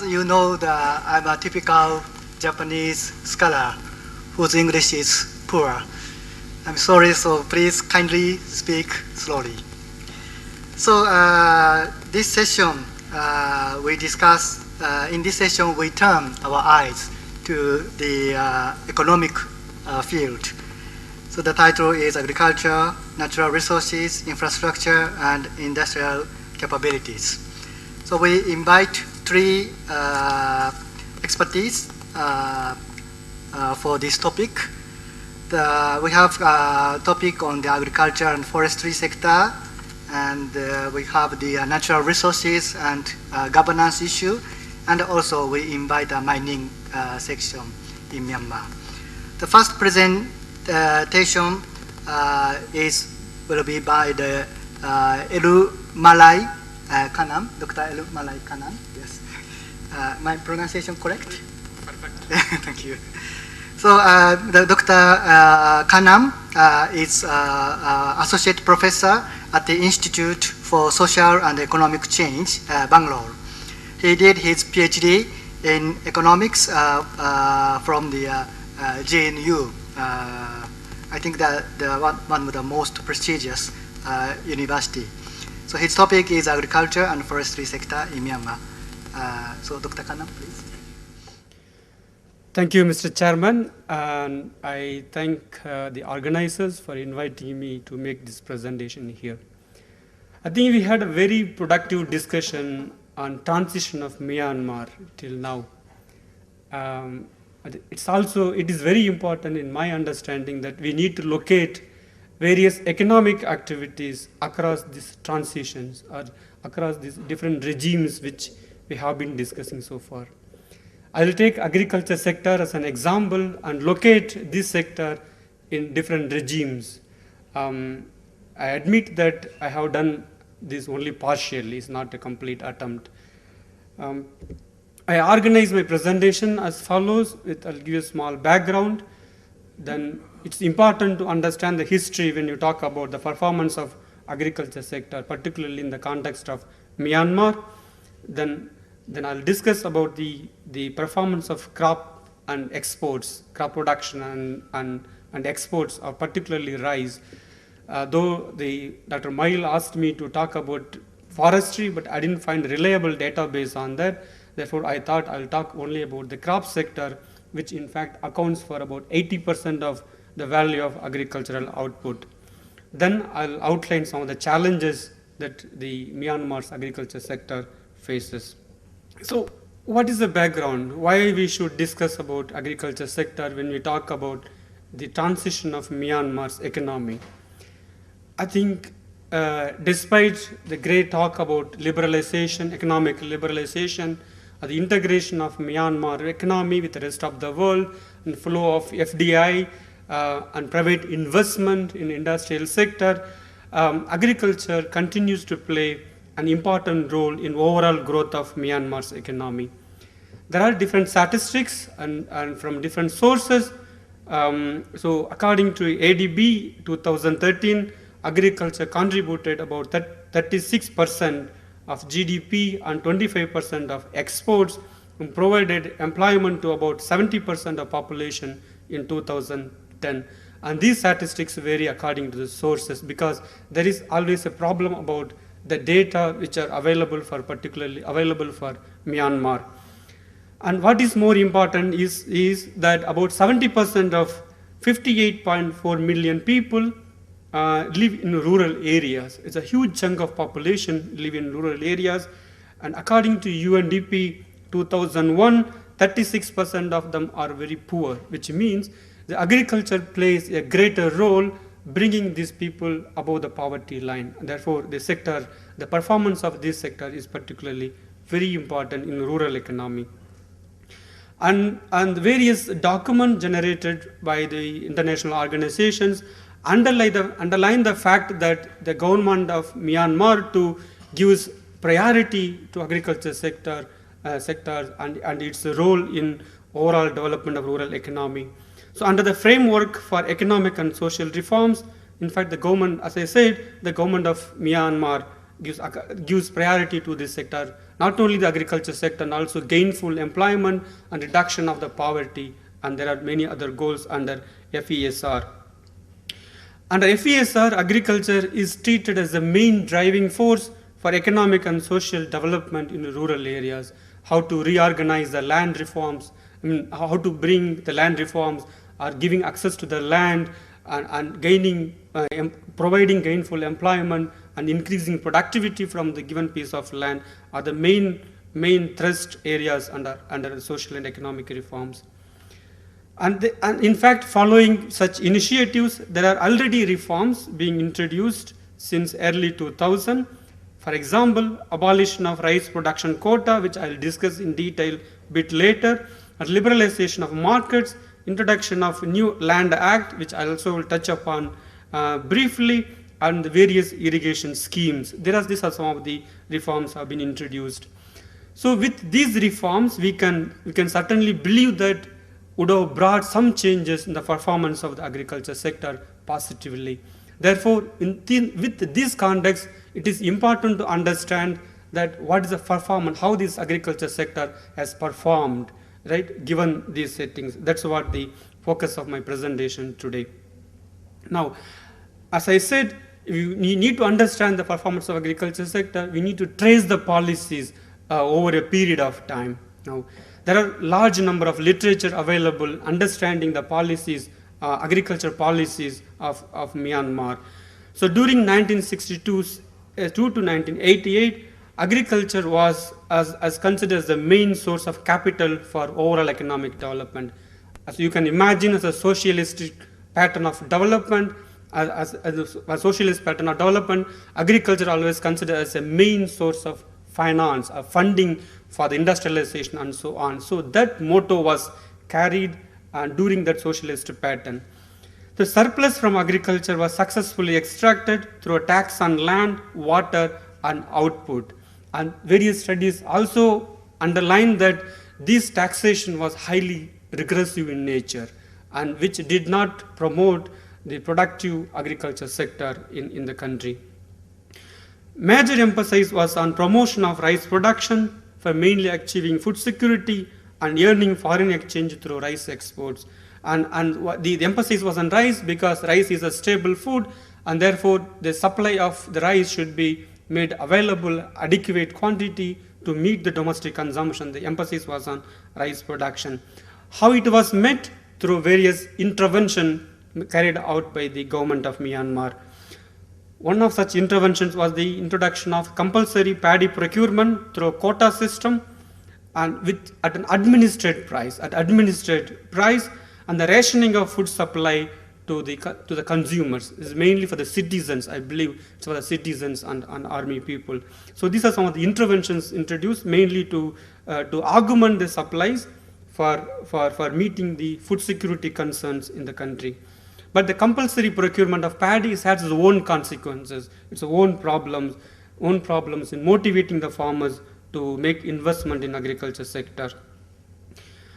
as you know, I'm a typical Japanese scholar whose English is poor. I'm sorry, so please kindly speak slowly. So this session, we discuss, in this session we turn our eyes to the economic field. So the title is Agriculture, Natural Resources, Infrastructure, and Industrial Capabilities. So we invite three expertise for this topic. We have a topic on the agriculture and forestry sector, and we have the natural resources and governance issue, and also we invite a mining section in Myanmar. The first presentation will be by the Malai Kanam, Dr. Elu Malai Kanam. Yes, my pronunciation correct? Perfect. Thank you. So the Dr. Kanam is associate professor at the Institute for Social and Economic Change, Bangalore. He did his PhD in economics from the JNU. I think that one of the most prestigious university. So his topic is agriculture and forestry sector in Myanmar. So Dr. Kanam, please. Thank you, Mr. Chairman, and I thank the organizers for inviting me to make this presentation here. I think we had a very productive discussion on transition of Myanmar till now. It is very important in my understanding that we need to locate various economic activities across these transitions or across these different regimes which we have been discussing so far. I will take agriculture sector as an example and locate this sector in different regimes. I admit that I have done this only partially, it's not a complete attempt. I organize my presentation as follows. I'll give you a small background. Then it's important to understand the history when you talk about the performance of agriculture sector, particularly in the context of Myanmar. Then I'll discuss about the performance of crop and exports, crop production and exports are particularly rice. Though Dr. Mail asked me to talk about forestry, but I didn't find a reliable database on that. Therefore, I thought I'll talk only about the crop sector, which in fact accounts for about 80% of the value of agricultural output. Then I'll outline some of the challenges that the Myanmar's agriculture sector faces. So what is the background? Why we should discuss about agriculture sector when we talk about the transition of Myanmar's economy? I think despite the great talk about liberalization, economic liberalization, the integration of Myanmar economy with the rest of the world and flow of FDI and private investment in industrial sector, agriculture continues to play an important role in overall growth of Myanmar's economy. There are different statistics and from different sources. So according to ADB 2013, agriculture contributed about 36% of GDP and 25% of exports and provided employment to about 70% of population in 2010. And these statistics vary according to the sources because there is always a problem about the data which are particularly available for Myanmar. And what is more important is that about 70% of 58.4 million people live in rural areas. It's a huge chunk of population live in rural areas. And according to UNDP 2001, 36% of them are very poor, which means the agriculture plays a greater role bringing these people above the poverty line. And therefore, the performance of this sector is particularly very important in rural economy. And various documents generated by the international organizations underline the fact that the government of Myanmar gives priority to agriculture sector and its role in overall development of rural economy. So under the framework for economic and social reforms, in fact the government, as I said, the government of Myanmar gives priority to this sector, not only the agriculture sector, and also gainful employment and reduction of the poverty, and there are many other goals under FESR. Under FESR, agriculture is treated as the main driving force for economic and social development in rural areas. How to reorganize the land reforms, how to bring the land reforms, or giving access to the land, and providing gainful employment and increasing productivity from the given piece of land are the main thrust areas under social and economic reforms. And in fact, following such initiatives, there are already reforms being introduced since early 2000. For example, abolition of rice production quota, which I'll discuss in detail a bit later, and liberalization of markets, introduction of new land act, which I also will touch upon briefly, and the various irrigation schemes. These are some of the reforms have been introduced. So with these reforms, we can certainly believe that would have brought some changes in the performance of the agriculture sector positively. Therefore, with this context, it is important to understand that what is the performance, how this agriculture sector has performed, right, given these settings. That's what the focus of my presentation today. Now, as I said, we need to understand the performance of agriculture sector. We need to trace the policies over a period of time. Now, there are large number of literature available understanding the policies, agriculture policies of Myanmar. So during 1962 to 1988, agriculture was as considered as the main source of capital for overall economic development. As you can imagine, as a socialistic pattern of development, as a socialist pattern of development, agriculture always considered as a main source of finance, of funding for the industrialization and so on. So that motto was carried during that socialist pattern. The surplus from agriculture was successfully extracted through a tax on land, water, and output. And various studies also underline that this taxation was highly regressive in nature, and which did not promote the productive agriculture sector in the country. Major emphasis was on promotion of rice production for mainly achieving food security and earning foreign exchange through rice exports. And the emphasis was on rice because rice is a stable food, and therefore the supply of the rice should be made available adequate quantity to meet the domestic consumption. The emphasis was on rice production. How it was met? Through various intervention carried out by the government of Myanmar. One of such interventions was the introduction of compulsory paddy procurement through a quota system, and at an administered price, and the rationing of food supply to the consumers. This is mainly for the citizens, I believe it's for the citizens and army people. So these are some of the interventions introduced mainly to augment the supplies for meeting the food security concerns in the country. But the compulsory procurement of paddy has its own consequences, its own problems in motivating the farmers to make investment in agriculture sector.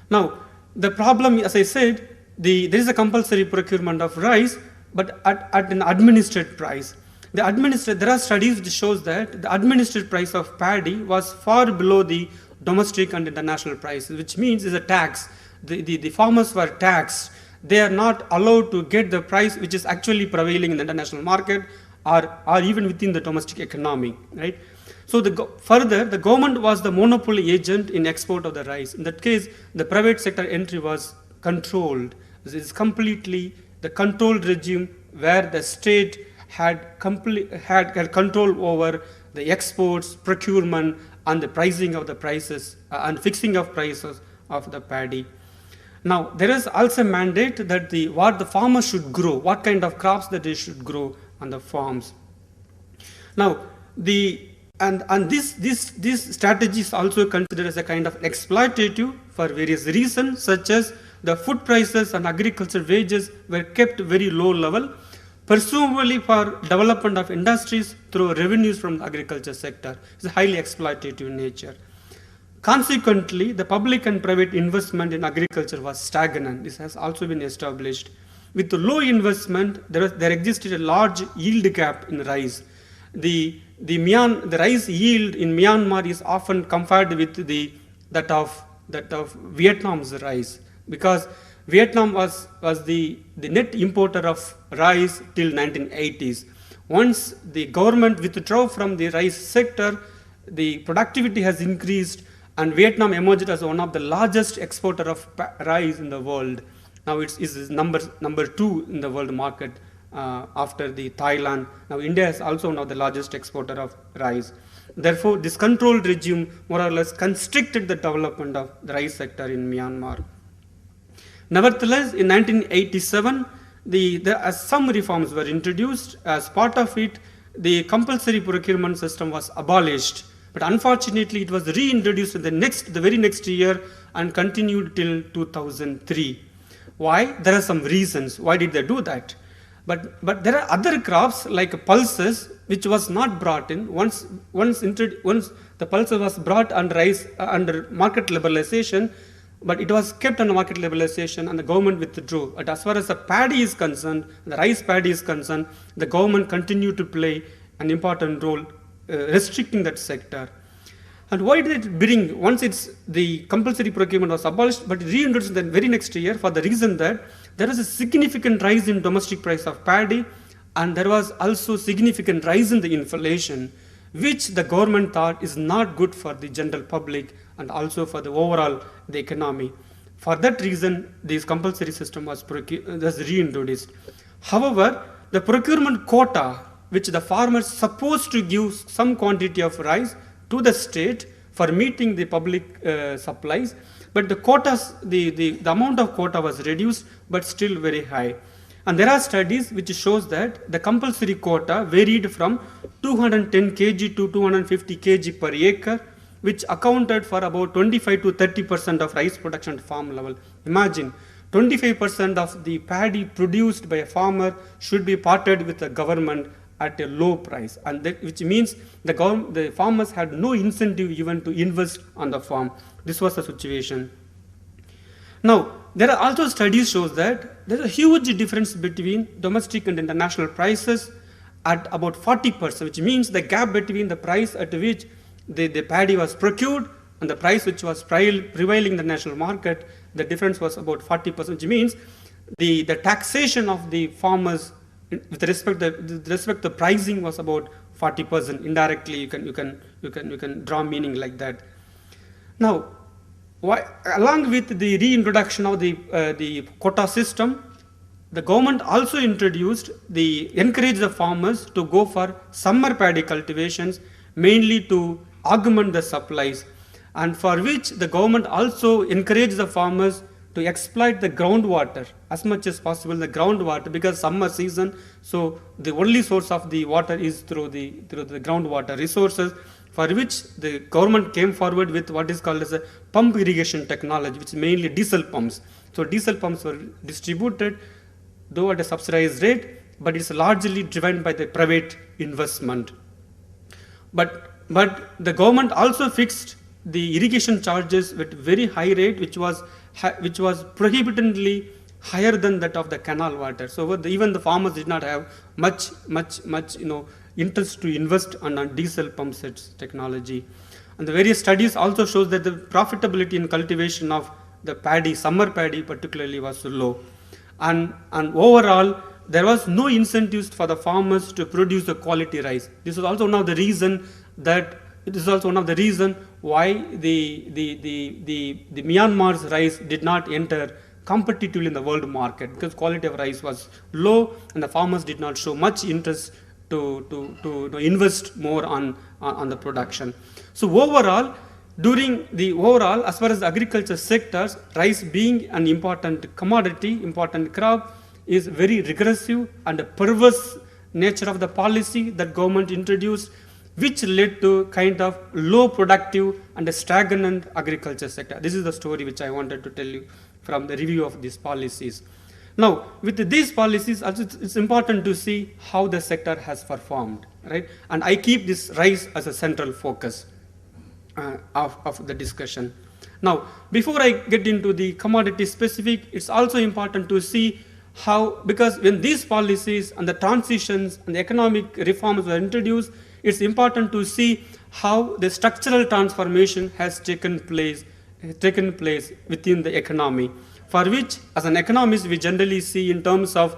Now, the problem, as I said, there is a compulsory procurement of rice, but at an administered price. There are studies which shows that the administered price of paddy was far below the domestic and international prices, which means is a tax. The farmers were taxed. They are not allowed to get the price which is actually prevailing in the international market or even within the domestic economy, right? So further, the government was the monopoly agent in export of the rice. In that case, the private sector entry was controlled. This is completely the controlled regime where the state had control over the exports, procurement, and the pricing of the prices and fixing of prices of the paddy. Now, there is also a mandate that what the farmers should grow, what kind of crops that they should grow on the farms. Now, these strategies also considered as a kind of exploitative for various reasons, such as the food prices and agriculture wages were kept very low level, presumably for development of industries through revenues from the agriculture sector. It's highly exploitative in nature. Consequently, the public and private investment in agriculture was stagnant. This has also been established. With the low investment, there existed a large yield gap in rice. The the rice yield in Myanmar is often compared with that of Vietnam's rice, because Vietnam was the net importer of rice till 1980s. Once the government withdrew from the rice sector, the productivity has increased, and Vietnam emerged as one of the largest exporter of rice in the world. Now it is number 2 in the world market after the Thailand. Now India is also one of the largest exporter of rice. Therefore, this control regime more or less constricted the development of the rice sector in Myanmar. Nevertheless, in 1987, some reforms were introduced. As part of it, the compulsory procurement system was abolished, but unfortunately it was reintroduced in the very next year and continued till 2003. Why? There are some reasons. Why did they do that? But there are other crops like pulses which was not brought in. Once the pulses was brought under market liberalization, but it was kept under market liberalization and the government withdrew. But as far as the paddy is concerned, the rice paddy is concerned, the government continued to play an important role restricting that sector. And why did it bring, once the compulsory procurement was abolished, but reintroduced in the very next year for the reason that there was a significant rise in domestic price of paddy, and there was also significant rise in the inflation, which the government thought is not good for the general public and also for the overall the economy. For that reason, this compulsory system was reintroduced. However, the procurement quota, which the farmers supposed to give some quantity of rice to the state for meeting the public supplies, but the quotas, the amount of quota was reduced, but still very high. And there are studies which shows that the compulsory quota varied from 210 kg to 250 kg per acre, which accounted for about 25 to 30% of rice production at farm level. Imagine, 25% of the paddy produced by a farmer should be parted with the government at a low price, and which means the farmers had no incentive even to invest on the farm. This was the situation. Now, there are also studies shows that there is a huge difference between domestic and international prices at about 40%, which means the gap between the price at which the paddy was procured and the price which was prevailing in the national market, the difference was about 40%, which means the taxation of the farmers with respect to the pricing was about 40%. Indirectly, you can draw meaning like that. Now, along with the reintroduction of the quota system, the government also encouraged the farmers to go for summer paddy cultivations, mainly to augment the supplies, and for which the government also encouraged the farmers to exploit the groundwater as much as possible, the groundwater, because summer season, so the only source of the water is through the groundwater resources, for which the government came forward with what is called as a pump irrigation technology, which is mainly diesel pumps. So diesel pumps were distributed, though at a subsidized rate, but it's largely driven by the private investment. But the government also fixed the irrigation charges with very high rate, which was prohibitively higher than that of the canal water. So even the farmers did not have much interest to invest on diesel pump sets technology. And the various studies also shows that the profitability in cultivation of the paddy, summer paddy particularly, was low. And overall, there was no incentives for the farmers to produce the quality rice. This is also one of the reason why the Myanmar's rice did not enter competitively in the world market, because quality of rice was low and the farmers did not show much interest to invest more on the production. So overall, as far as the agriculture sectors, rice being an important commodity, important crop, is very regressive and a perverse nature of the policy that government introduced, which led to kind of low productive and a stagnant agriculture sector. This is the story which I wanted to tell you from the review of these policies. Now, with these policies, also it's important to see how the sector has performed, right? And I keep this rice as a central focus of the discussion. Now, before I get into the commodity specific, it's also important to see how, because when these policies and the transitions and the economic reforms were introduced, it's important to see how the structural transformation has taken place within the economy, for which, as an economist, we generally see in terms of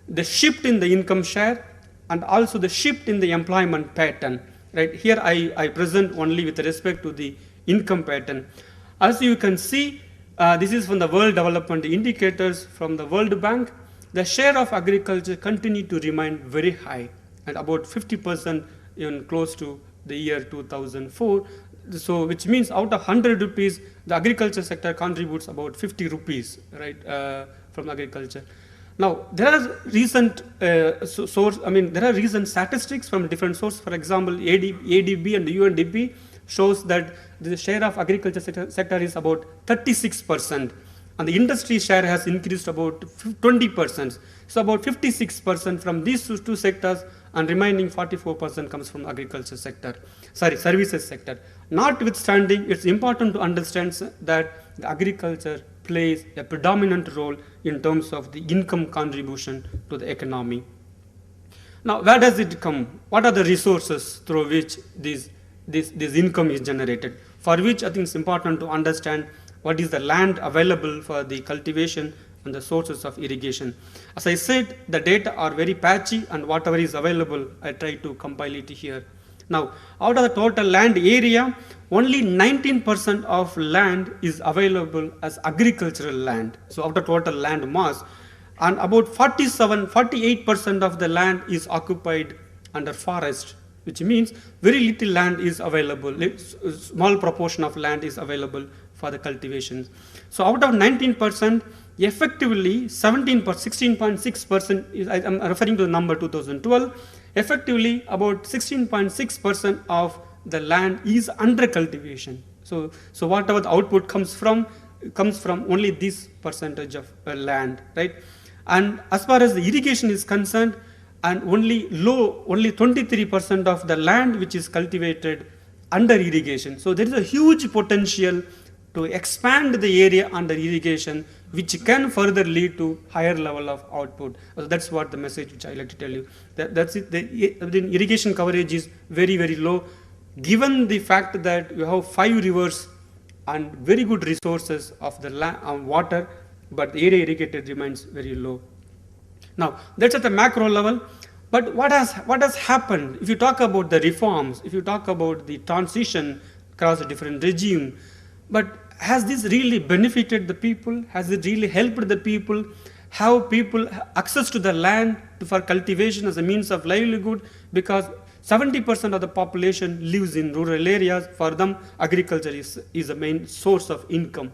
the shift in the income share and also the shift in the employment pattern. Right here, I present only with respect to the income pattern. As you can see, this is from the World Development Indicators from the World Bank. The share of agriculture continued to remain very high, at about 50%, even close to the year 2004. So, which means out of 100 rupees, the agriculture sector contributes about 50 rupees, right, from agriculture. Now, there are recent there are recent statistics from different sources. For example, ADB and the UNDP shows that the share of agriculture sector is about 36%, and the industry share has increased about 20%. So about 56% from these two sectors, and remaining 44% comes from agriculture sector, services sector. Notwithstanding, it's important to understand that the agriculture plays a predominant role in terms of the income contribution to the economy. Now, where does it come? What are the resources through which this income is generated? For which I think it's important to understand what is the land available for the cultivation and the sources of irrigation. As I said, the data are very patchy, and whatever is available, I try to compile it here. Now, out of the total land area, only 19% of land is available as agricultural land. So, out of total land mass, and about 48% of the land is occupied under forest, which means very little land is available, small proportion of land is available for the cultivations. So, out of 19%, effectively 16.6%, I'm referring to the number 2012, effectively about 16.6% of the land is under cultivation. So whatever the output comes from only this percentage of land, right? And as far as the irrigation is concerned, and only 23% of the land which is cultivated under irrigation. So there is a huge potential to expand the area under irrigation, which can further lead to higher level of output. So that's what the message which I like to tell you. That's it. The irrigation coverage is very, very low, given the fact that you have 5 rivers and very good resources of the water, but the area irrigated remains very low. Now, that's at the macro level. But what has happened? If you talk about the reforms, if you talk about the transition across a different regime, but has this really benefited the people? Has it really helped the people? Have people access to the land for cultivation as a means of livelihood? Because 70% of the population lives in rural areas. For them, agriculture is the main source of income.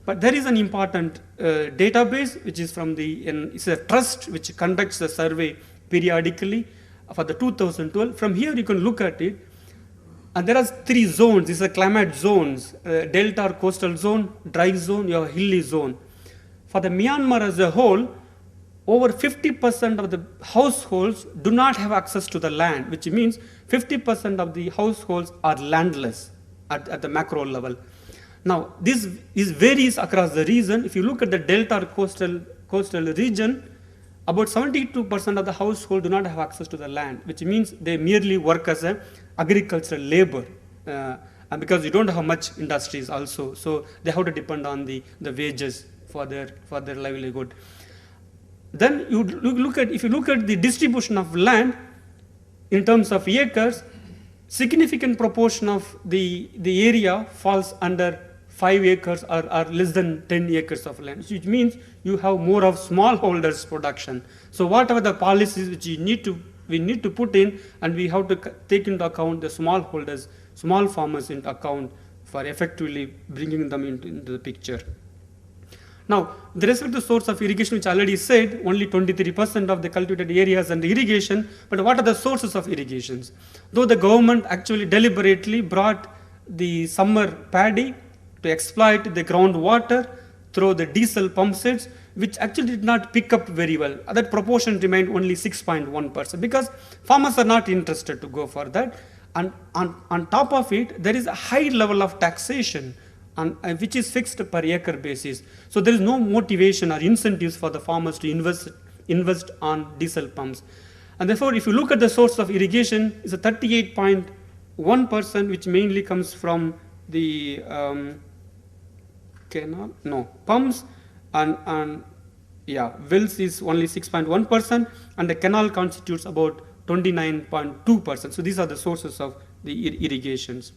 But there is an important database which is from it's a trust which conducts a survey periodically for the 2012. From here you can look at it. And there are 3 zones. These are climate zones: delta or coastal zone, dry zone, your hilly zone. For the Myanmar as a whole, over 50% of the households do not have access to the land, which means 50% of the households are landless at the macro level. Now, this varies across the region. If you look at the delta or coastal region, about 72% of the households do not have access to the land, which means they merely work as a agricultural labor, and because you don't have much industries also, so they have to depend on the wages for their livelihood. Then if you look at the distribution of land in terms of acres, significant proportion of the area falls under 5 acres or less than 10 acres of land, which means you have more of smallholders production. So whatever the policies which we need to put in, and we have to take into account the smallholders, small farmers into account for effectively bringing them into the picture. Now, with respect to the source of irrigation, which I already said, only 23% of the cultivated areas under irrigation. But what are the sources of irrigations? Though the government actually deliberately brought the summer paddy to exploit the groundwater through the diesel pump sets, which actually did not pick up very well. That proportion remained only 6.1%, because farmers are not interested to go for that. And on top of it, there is a high level of taxation, which is fixed per acre basis. So there is no motivation or incentives for the farmers to invest on diesel pumps. And therefore, if you look at the source of irrigation, it's a 38.1%, which mainly comes from the pumps, and wells is only 6.1%, and the canal constitutes about 29.2%. So these are the sources of the irrigations.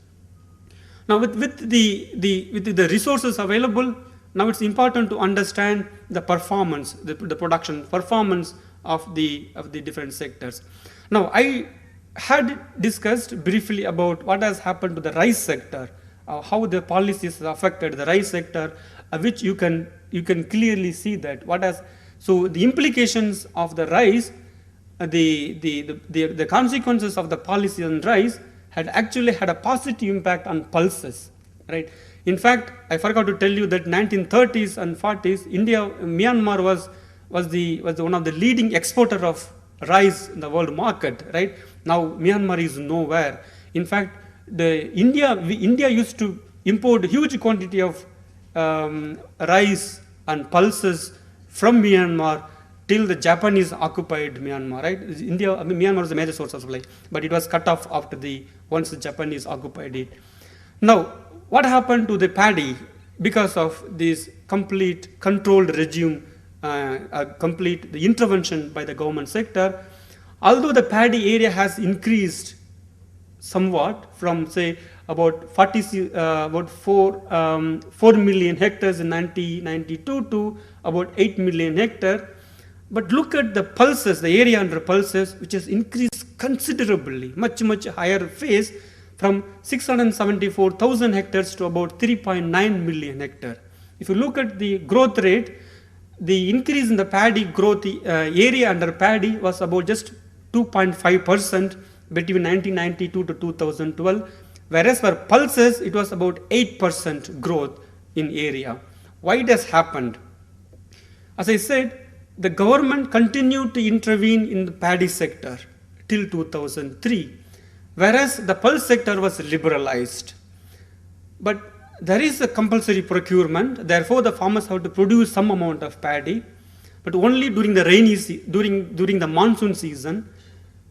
Now, with the resources available, now it's important to understand the performance, the production performance of the different sectors. Now, I had discussed briefly about what has happened to the rice sector, how the policies have affected the rice sector, which you can clearly see that so the implications of the rice, the consequences of the policy on rice had actually had a positive impact on pulses, right? In fact, I forgot to tell you that 1930s and 40s, Myanmar was one of the leading exporter of rice in the world market, right? Now Myanmar is nowhere. In fact, India used to import huge quantity of rice and pulses from Myanmar till the Japanese occupied Myanmar, right? Myanmar was a major source of supply, but it was cut off once the Japanese occupied it. Now, what happened to the paddy because of this complete controlled regime, the intervention by the government sector? Although the paddy area has increased somewhat from, say, about 4 million hectares in 1992 to about 8 million hectares, but look at the pulses, the area under pulses, which has increased considerably, much higher phase, from 674,000 hectares to about 3.9 million hectares. If you look at the growth rate, the increase in the paddy growth area under paddy was about just 2.5% between 1992 to 2012, whereas for pulses it was about 8% growth in area. Why it has happened? As I said, the government continued to intervene in the paddy sector till 2003, whereas the pulse sector was liberalized. But there is a compulsory procurement, therefore the farmers have to produce some amount of paddy, but only during the during the monsoon season.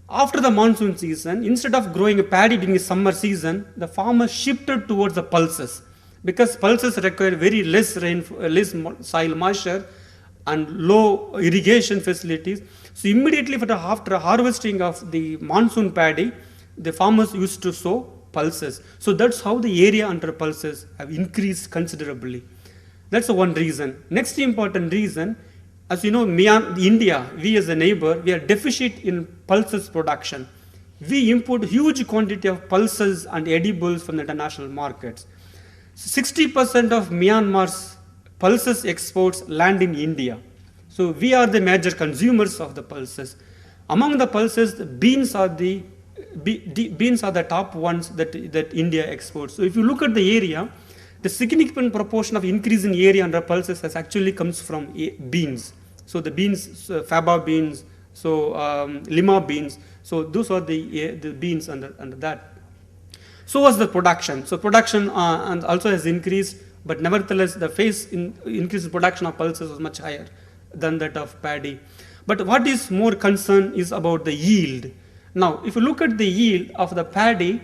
After the monsoon season, instead of growing paddy during the summer season, the farmers shifted towards the pulses, because pulses require very less soil moisture and low irrigation facilities. So immediately after harvesting of the monsoon paddy, the farmers used to sow pulses. So that's how the area under pulses have increased considerably. That's the one reason. Next important reason, as you know, India, we as a neighbor, we are deficient in pulses production. We import huge quantity of pulses and edibles from the international markets. 60% of Myanmar's pulses exports land in India. So we are the major consumers of the pulses. Among the pulses, the beans are the top ones that India exports. So if you look at the area, the significant proportion of increase in area under pulses has actually comes from beans. So the beans, faba beans, lima beans. So those are the beans under that. So was the production. So production and also has increased, but nevertheless the increase in production of pulses was much higher than that of paddy. But what is more concerned is about the yield. Now, if you look at the yield of the paddy,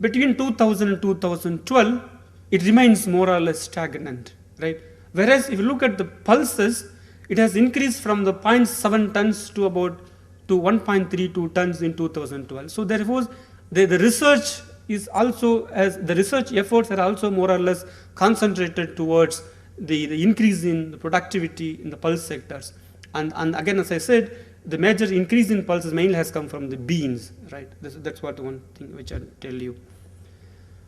between 2000 and 2012, it remains more or less stagnant, right? Whereas if you look at the pulses, it has increased from the 0.7 tons to 1.32 tons in 2012. So therefore, the research is also, as the research efforts are also more or less concentrated towards the increase in the productivity in the pulse sectors. And again, as I said, the major increase in pulses mainly has come from the beans, right? That's what one thing which I'll tell you.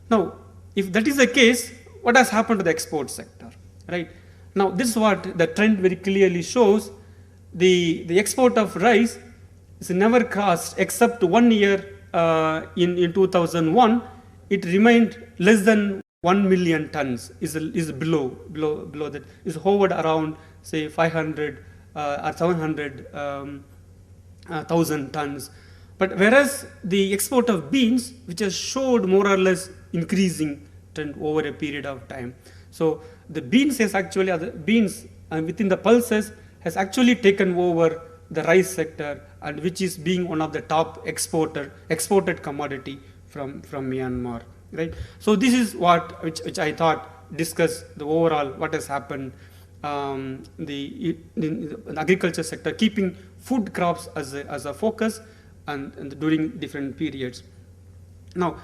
Now, if that is the case, what has happened to the export sector, right? Now, this is what the trend very clearly shows. The export of rice is never crossed, except 1 year in 2001, it remained less than 1 million tons, is below that, is hovered around, say, 500 or 700,000 tons. But whereas the export of beans, which has showed more or less increasing trend over a period of time. So the beans has actually, within the pulses, has actually taken over the rice sector, and which is being one of the top exported commodity from Myanmar, right? So this is which I thought discuss the overall what has happened in the agriculture sector, keeping food crops as a focus and during different periods. Now,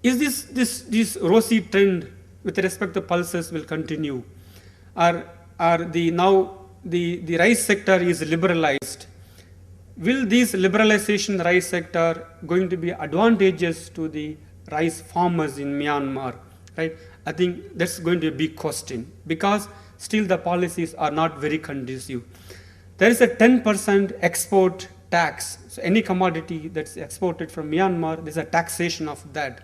is this rosy trend with respect to pulses will continue? Are the rice sector is liberalized? Will this liberalization rice sector going to be advantageous to the rice farmers in Myanmar, right? I think that's going to be a big question, because still the policies are not very conducive. There is a 10% export tax. So any commodity that's exported from Myanmar, there's a taxation of that.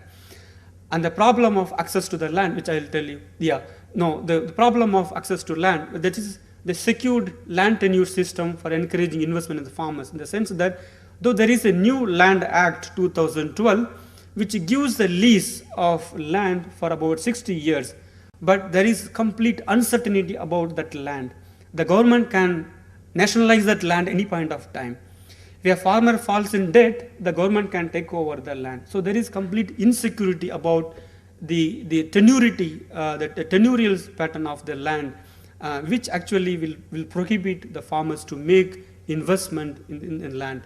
And the problem of access to the land, which I'll tell you, the problem of access to land, that is the secured land tenure system for encouraging investment in the farmers, in the sense that though there is a new Land Act 2012, which gives a lease of land for about 60 years, but there is complete uncertainty about that land. The government can nationalize that land any point of time. If a farmer falls in debt, the government can take over the land. So there is complete insecurity about the tenuity, the tenurial pattern of the land, which actually will prohibit the farmers to make investment in land.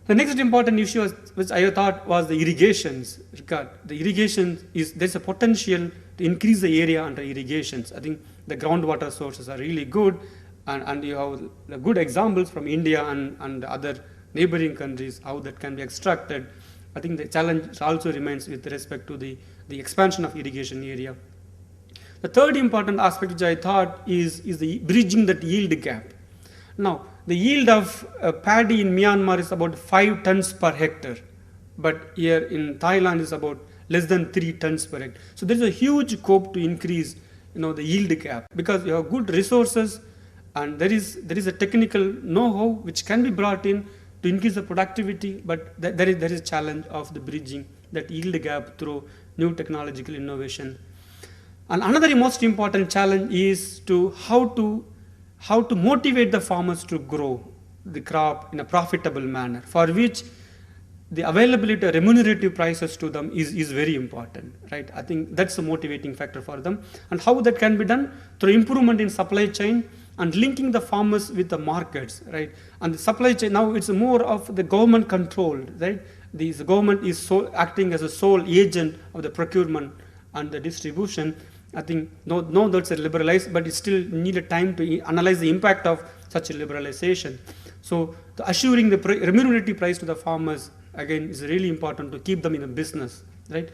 The next important issue, which I thought, was the irrigations. The irrigation there's a potential to increase the area under irrigations. I think the groundwater sources are really good, and you have good examples from India and other neighboring countries how that can be extracted. I think the challenge also remains with respect to the expansion of irrigation area. The third important aspect which I thought is the bridging that yield gap. Now, the yield of paddy in Myanmar is about 5 tons per hectare, but here in Thailand is about less than 3 tons per hectare. So there is a huge scope to increase, the yield gap, because you have good resources and there is a technical know-how which can be brought in to increase the productivity, but there is a challenge of the bridging that yield gap through new technological innovation. And another most important challenge is how to motivate the farmers to grow the crop in a profitable manner, for which the availability of remunerative prices to them is very important, right? I think that's a motivating factor for them. And how that can be done? Through improvement in supply chain and linking the farmers with the markets, right? And the supply chain, now it's more of the government controlled, right? The government is acting as a sole agent of the procurement and the distribution. I think no, that's a liberalized, but it still needed time to analyze the impact of such a liberalization. So assuring the remunerative price to the farmers, again, is really important to keep them in a business, right?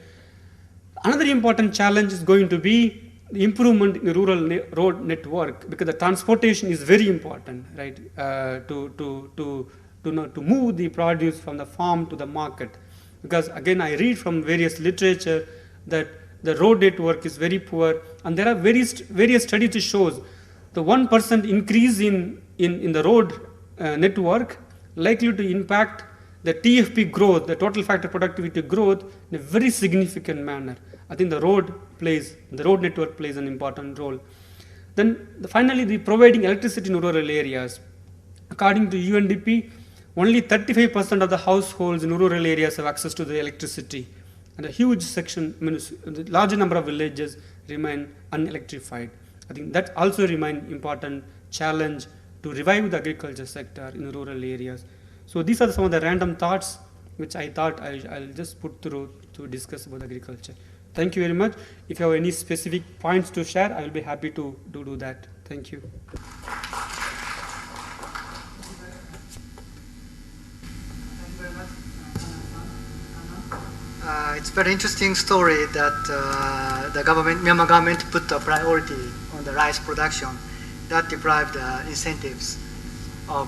Another important challenge is going to be the improvement in the rural road network, because the transportation is very important, right? To move the produce from the farm to the market, because again, I read from various literature that the road network is very poor, and there are various studies which shows the 1% increase in the road network likely to impact the TFP growth, the total factor productivity growth, in a very significant manner. I think the road network plays an important role. Then finally, the providing electricity in rural areas. According to UNDP, only 35% of the households in rural areas have access to the electricity. And a huge section, the larger number of villages remain unelectrified. I think that also remains important challenge to revive the agriculture sector in the rural areas. So these are some of the random thoughts which I thought I'll just put through to discuss about agriculture. Thank you very much. If you have any specific points to share, I will be happy to do that. Thank you. It's a very interesting story that the Myanmar government put a priority on the rice production that deprived the incentives from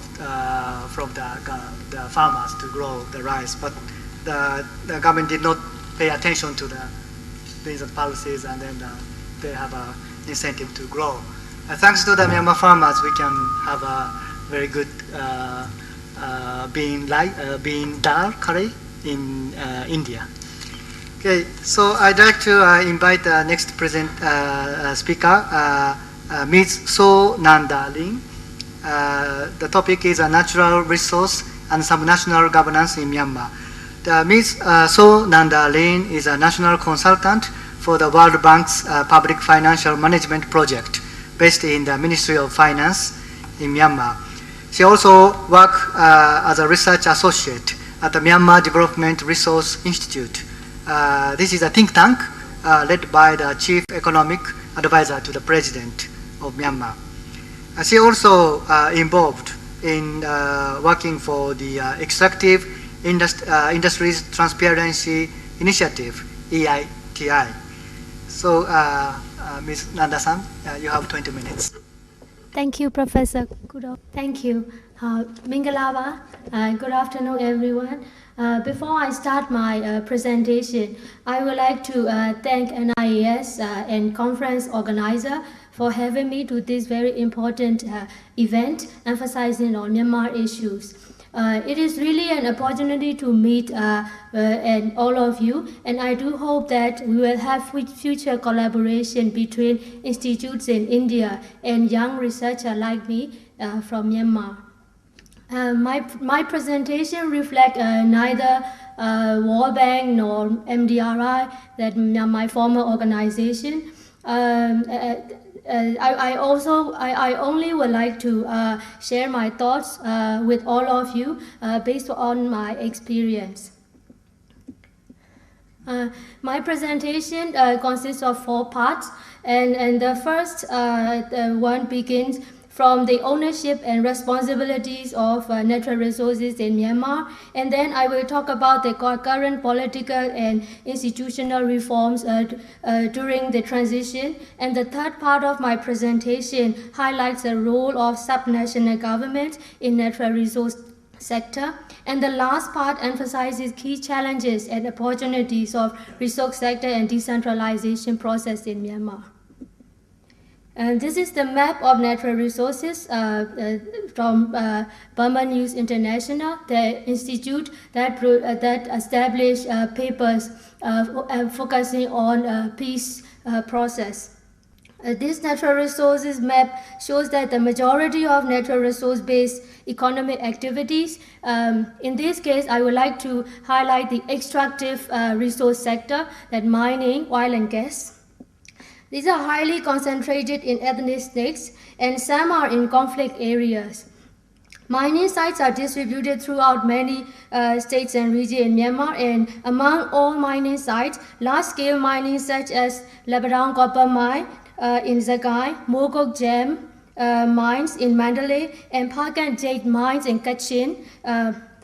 the farmers to grow the rice. But the government did not pay attention to these policies, and then they have an incentive to grow. Thanks to the Myanmar farmers, we can have a very good bean dal curry in India. Okay, so I'd like to invite the next speaker, Ms. So Nanda Ling, The topic is natural resource and subnational governance in Myanmar. Ms. So Nanda Lin is a national consultant for the World Bank's Public Financial Management Project based in the Ministry of Finance in Myanmar. She also works as a research associate at the Myanmar Development Resource Institute. This is a think tank led by the chief economic advisor to the president of Myanmar. She also involved in working for the Extractive Industries Transparency Initiative, EITI. So, Ms. Nanda-san, you have 20 minutes. Thank you, Professor. Thank you. Mingalava, good afternoon, everyone. Before I start my presentation, I would like to thank NIES and conference organizer for having me to this very important event emphasizing on Myanmar issues. It is really an opportunity to meet and all of you, and I do hope that we will have future collaboration between institutes in India and young researchers like me from Myanmar. My presentation reflects neither World Bank nor MDRI, that my former organization. I only would like to share my thoughts with all of you based on my experience. My presentation consists of 4 parts, and the first one begins from the ownership and responsibilities of natural resources in Myanmar, and then I will talk about the current political and institutional reforms during the transition, and the third part of my presentation highlights the role of subnational government in natural resource sector, and the last part emphasizes key challenges and opportunities of resource sector and decentralization process in Myanmar. And this is the map of natural resources from Burma News International, the institute that established papers focusing on peace process. This natural resources map shows that the majority of natural resource-based economic activities, in this case, I would like to highlight the extractive resource sector, that mining, oil and gas. These are highly concentrated in ethnic states, and some are in conflict areas. Mining sites are distributed throughout many states and regions in Myanmar, and among all mining sites, large-scale mining such as Labradong Copper Mine in Zagai, Mogok Gem mines in Mandalay, and Pakan Jade mines in Kachin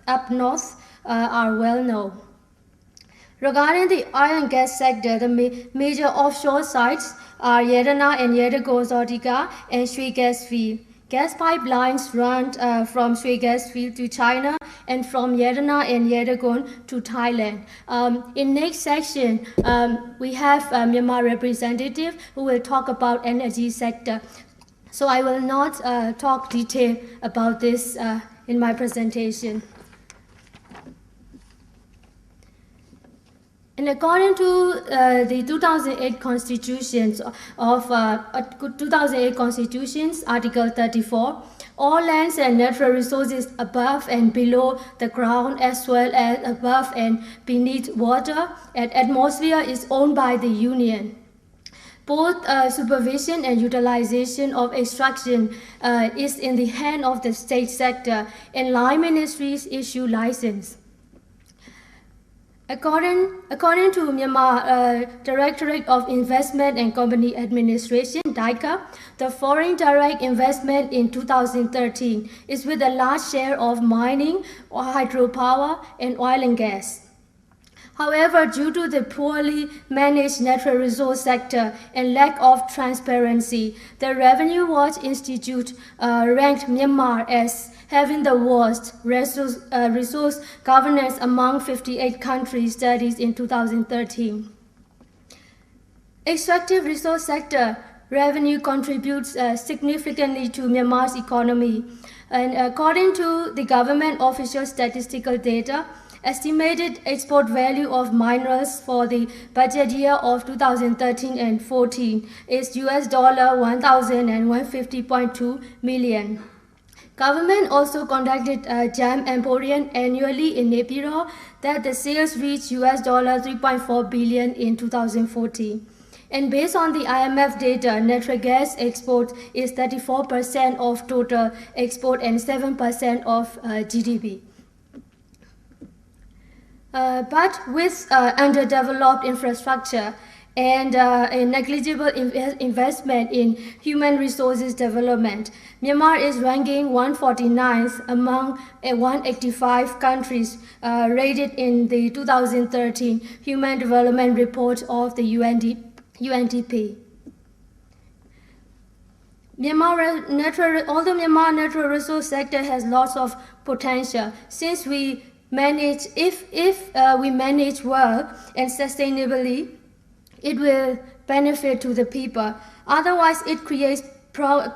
up north are well known. Regarding the oil and gas sector, the major offshore sites are Yedana and Yedago Zodica and Shui Gas Field. Gas pipelines run from Shui Gas Field to China and from Yedana and Yedagon to Thailand. In next section, we have Myanmar representative who will talk about energy sector. So I will not talk detail about this in my presentation. And according to the 2008 Constitutions Article 34, all lands and natural resources above and below the ground, as well as above and beneath water and atmosphere, is owned by the Union. Both supervision and utilization of extraction is in the hand of the state sector, and line ministries issue license. According to Myanmar Directorate of Investment and Company Administration, DICA, the foreign direct investment in 2013 is with a large share of mining, or hydropower, and oil and gas. However, due to the poorly managed natural resource sector and lack of transparency, the Revenue Watch Institute ranked Myanmar as having the worst resource governance among 58 countries studied in 2013. Extractive resource sector revenue contributes significantly to Myanmar's economy. And according to the government official statistical data, estimated export value of minerals for the budget year of 2013 and 14 is $1,150.2 million. Government also conducted a jam emporium annually in Naypyidaw that the sales reached US $3.4 billion in 2014. And based on the IMF data, natural gas export is 34% of total export and 7% of GDP. But with underdeveloped infrastructure and a negligible investment in human resources development, Myanmar is ranking 149th among 185 countries rated in the 2013 Human Development Report of the UNDP. Although Myanmar natural resource sector has lots of potential, since we manage, if we manage well and sustainably, it will benefit to the people. Otherwise, it creates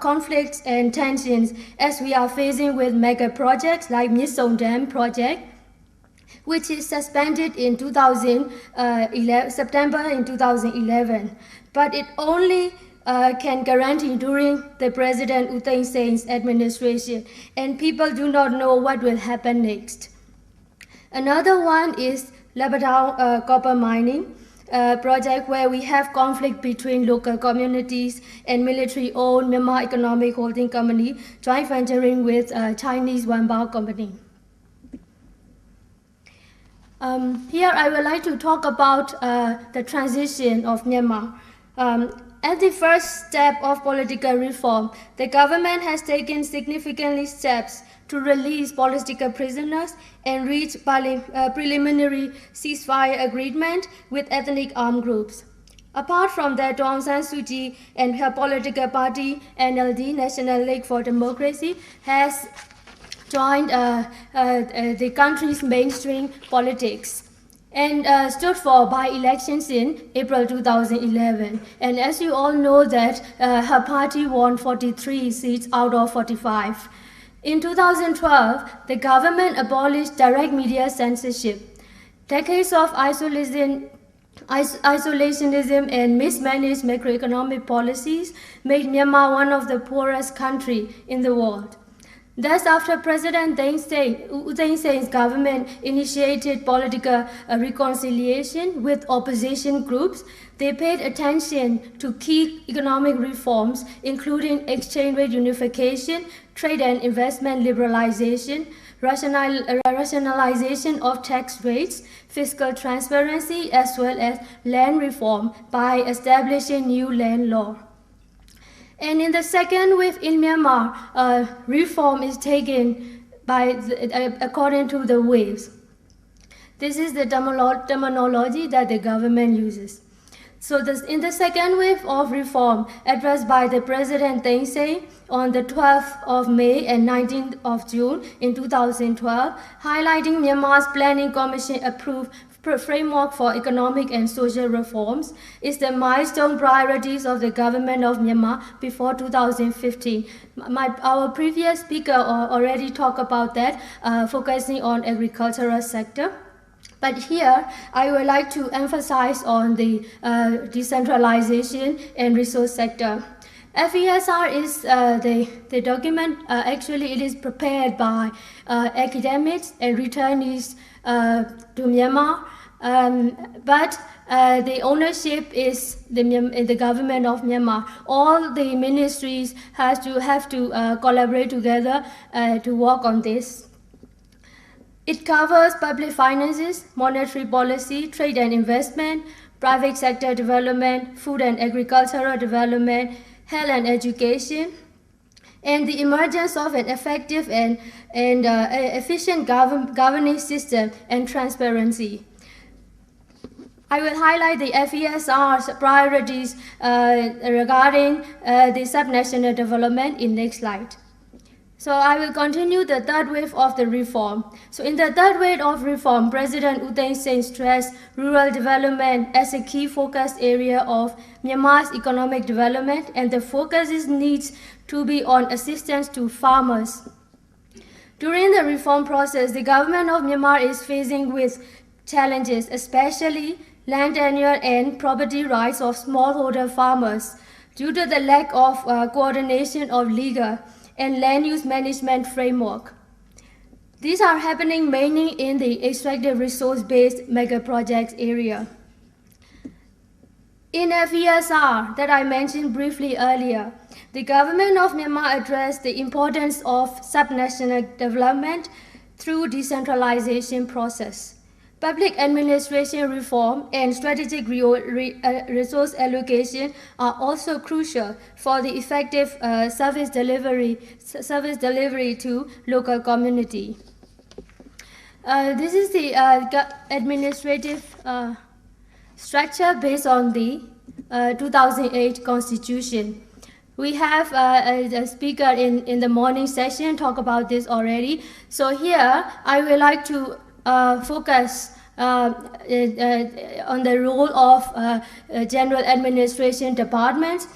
conflicts and tensions, as we are facing with mega projects like Mysong Dam project, which is suspended in September in 2011. But it only can guarantee during the President U Thein Sein's administration, and people do not know what will happen next. Another one is Labadao copper mining project, where we have conflict between local communities and military-owned Myanmar Economic Holding Company joint venturing with Chinese Wanbao Company. Here I would like to talk about the transition of Myanmar. At the first step of political reform, the government has taken significant steps to release political prisoners and reach preliminary ceasefire agreement with ethnic armed groups. Apart from that, Aung San Suu Kyi and her political party, NLD, National League for Democracy, has joined the country's mainstream politics and stood for by-elections in April 2011. And as you all know that her party won 43 seats out of 45. In 2012, the government abolished direct media censorship. Decades of isolationism and mismanaged macroeconomic policies made Myanmar one of the poorest countries in the world. Thus, after President U Thein Sein's government initiated political reconciliation with opposition groups, they paid attention to key economic reforms, including exchange rate unification, trade and investment liberalization, rationalization of tax rates, fiscal transparency, as well as land reform by establishing new land law. And in the second wave in Myanmar, reform is taken according to the waves. This is the terminology that the government uses. So in the second wave of reform addressed by the President Thein Sein on the 12th of May and 19th of June in 2012, highlighting Myanmar's Planning Commission approved framework for economic and social reforms, is the milestone priorities of the government of Myanmar before 2015. Our previous speaker already talked about that, focusing on agricultural sector. But here, I would like to emphasize on the decentralization and resource sector. FESR is the document, actually it is prepared by academics and returnees to Myanmar, but the ownership is the government of Myanmar. All the ministries have to collaborate together to work on this. It covers public finances, monetary policy, trade and investment, private sector development, food and agricultural development, health and education, and the emergence of an effective and efficient governing system and transparency. I will highlight the FESR's priorities regarding the subnational development in next slide. So I will continue the third wave of the reform. So in the third wave of reform, President U Thein Sein stressed rural development as a key focus area of Myanmar's economic development, and the focus needs to be on assistance to farmers. During the reform process, the government of Myanmar is facing with challenges, especially land tenure and property rights of smallholder farmers, due to the lack of coordination of legal and land use management framework. These are happening mainly in the extractive resource-based mega projects area. In FESR that I mentioned briefly earlier, the government of Myanmar addressed the importance of subnational development through decentralization process. Public administration reform and strategic resource allocation are also crucial for the effective service delivery to local community. This is the administrative structure based on the 2008 Constitution. We have a speaker in the morning session talk about this already. So here I would like to focus on the role of general administration departments